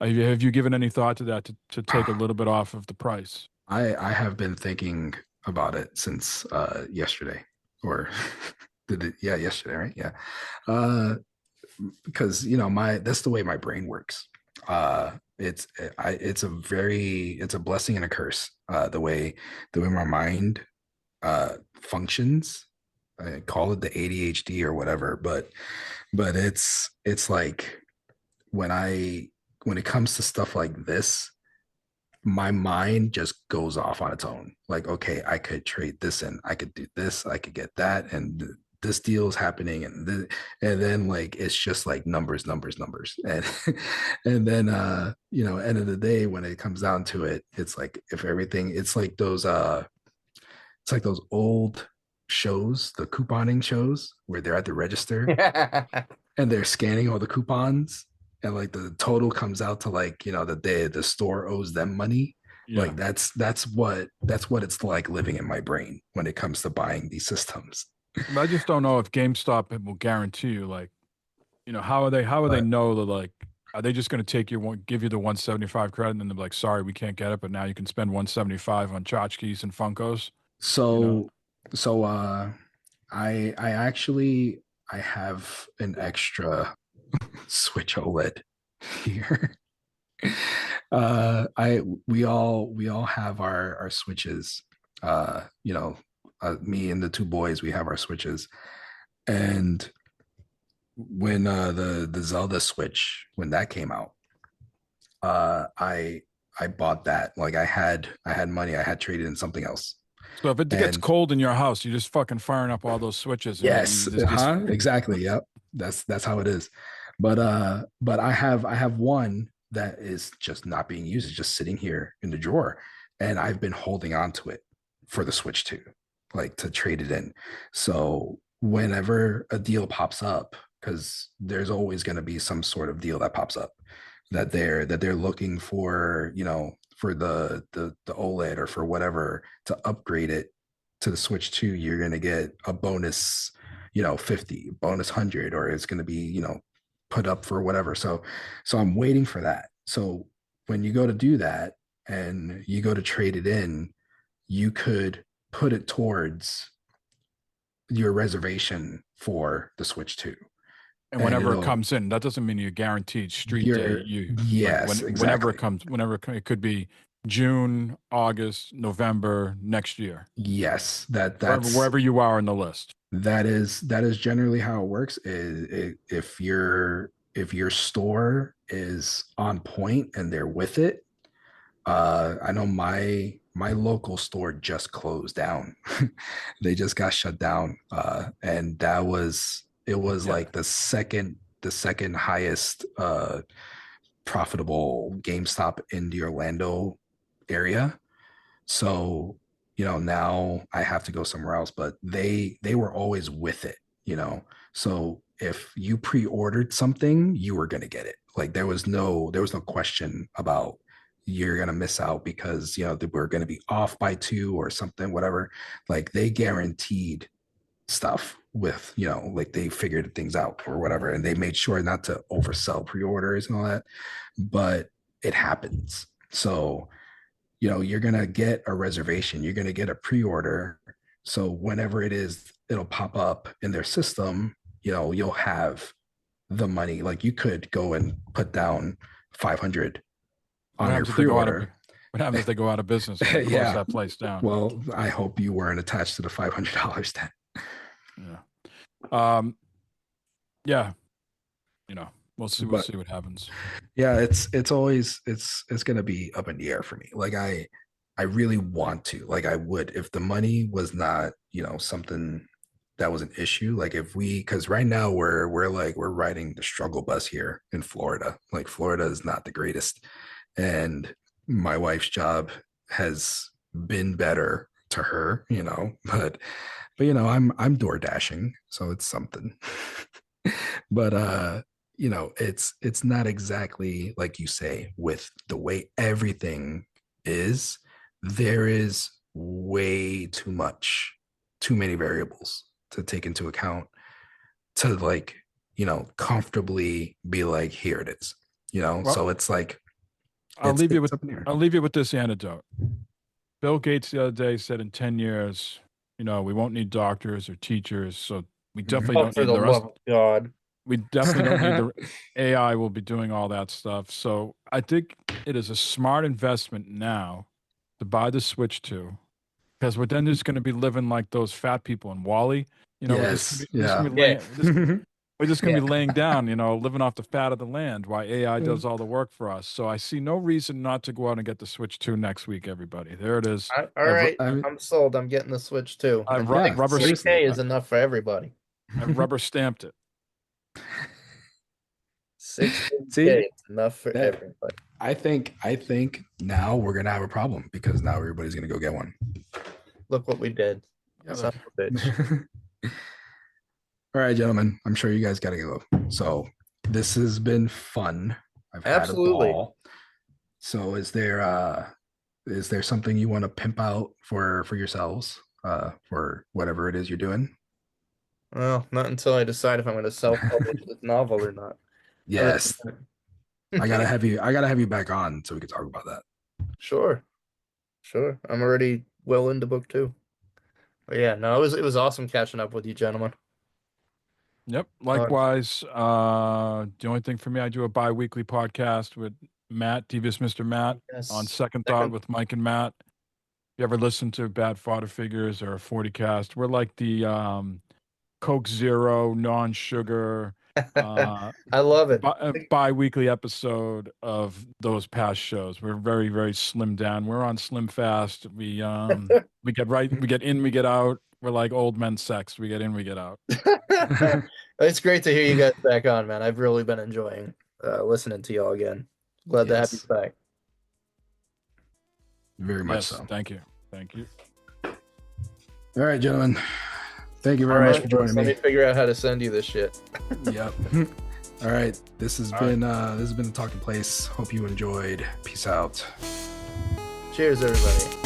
have you given any thought to that to take a little bit off of the price? I have been thinking about it since yesterday, or yeah, yesterday, right? Yeah. Because that's the way my brain works. It's a blessing and a curse. The way my mind functions. I call it the ADHD or whatever, but it's like when it comes to stuff like this, my mind just goes off on its own. Like, okay, I could trade this and I could do this, I could get that, and this deal is happening, and then like it's just like numbers, and and then end of the day when it comes down to it, it's like if everything, it's like those old shows, the couponing shows where they're at the register and they're scanning all the coupons and like the total comes out to like the store owes them money. Yeah. Like that's what it's like living in my brain when it comes to buying these systems. But I just don't know if GameStop will guarantee you, like, how are they know that, like, are they just going to give you the 175 credit and then they're like, sorry, we can't get it, but now you can spend 175 on tchotchkes and Funkos? So I actually I have an extra Switch OLED here. We all have our Switches. Me and the two boys, we have our Switches. And when the Zelda Switch, when that came out, I bought that. Like I had money, I had traded in something else. So if it gets cold in your house, you're just fucking firing up all those switches. Yes, exactly. Yep. That's how it is. But I have one that is just not being used. It's just sitting here in the drawer. And I've been holding on to it for the Switch 2, like to trade it in. So whenever a deal pops up, because there's always going to be some sort of deal that pops up that they're looking for, for the OLED or for whatever to upgrade it to the Switch 2, you're going to get a bonus, 50, bonus 100, or it's going to be, put up for whatever. So I'm waiting for that. So when you go to do that and you go to trade it in, you could put it towards your reservation for the Switch 2. And whenever it comes in, that doesn't mean you're guaranteed street day. Yes, whenever exactly. it comes, it could be June, August, November next year. Yes, that's wherever you are in the list. That is generally how it works. If your store is on point and they're with it. I know my local store just closed down. They just got shut down, and it was like the second highest profitable GameStop in the Orlando area. So now I have to go somewhere else, but they were always with it. So if you pre-ordered something, you were going to get it. Like there was no question about you're going to miss out because we're going to be off by 2 or something, whatever. Like they guaranteed stuff with like they figured things out or whatever, and they made sure not to oversell pre-orders and all that, but it happens. So you're going to get a reservation, you're going to get a pre-order, so whenever it is, it'll pop up in their system. You'll have the money. Like you could go and put down 500 on your pre-order. What happens if they go out of business and close that place down? Well, I hope you weren't attached to the $500 then. Yeah. Yeah. We'll see. But- what happens. Yeah, it's always it's gonna be up in the air for me. Like I really want to. Like I would if the money was not, something that was an issue. Like if we, because right now we're riding the struggle bus here in Florida. Like Florida is not the greatest, and my wife's job has been better to her, but I'm door dashing, so it's something. But it's not exactly like you say with the way everything is. There is way too many variables to take into account to like, comfortably be like, here it is, Well, so it's like, I'll leave you with up in the air. I'll leave you with this anecdote. Bill Gates the other day said in 10 years, we won't need doctors or teachers. So we definitely Oh, don't for need the the rest. love of God. We definitely don't need the AI will be doing all that stuff. So I think it is a smart investment now to buy the Switch 2, because we're then just going to be living like those fat people in Wall-E. Yes, we're just yeah. gonna be laying, we're just going to Yeah. be laying down, living off the fat of the land while AI does all the work for us. So I see no reason not to go out and get the Switch 2 next week, everybody. There it is. All I've- right, I- I'm sold. I'm getting the Switch too. I've And ru- Yeah, rubber, seriously. 40K is enough for everybody. I've rubber stamped it. 60K See? is enough for That- everybody. I think now we're gonna have a problem because now everybody's gonna go get one. Look what we did. Son of a bitch. All right, gentlemen. I'm sure you guys gotta go. So this has been fun. I've Absolutely. had a ball. So is there something you want to pimp out for yourselves? For whatever it is you're doing? Well, not until I decide if I'm going to self-publish this novel or not. Yes. I gotta have you back on so we can talk about that. Sure. I'm already well into book 2. But yeah, no, it was awesome catching up with you, gentlemen. Yep. Likewise. The only thing for me, I do a bi-weekly podcast with Matt, Devious Mr. Matt, Yes. on Second Thought with Mike and Matt. If you ever listen to Bad Fodder Figures or 40 Cast, we're like the Coke Zero, non-sugar, I love it. bi-weekly episode of those past shows. We're very, very slim down. We're on Slim Fast. We get in, we get out. We're like old men sex. We get in, we get out. It's great to hear you guys back on, man. I've really been enjoying listening to y'all again. Glad to have you Yes. back. Very much Yes, so. thank you. All right, gentlemen. Thank you All very right, much for joining let me me. figure out how to send you this shit. Yep. All right. This has been the Talking Place. Hope you enjoyed. Peace out. Cheers, everybody.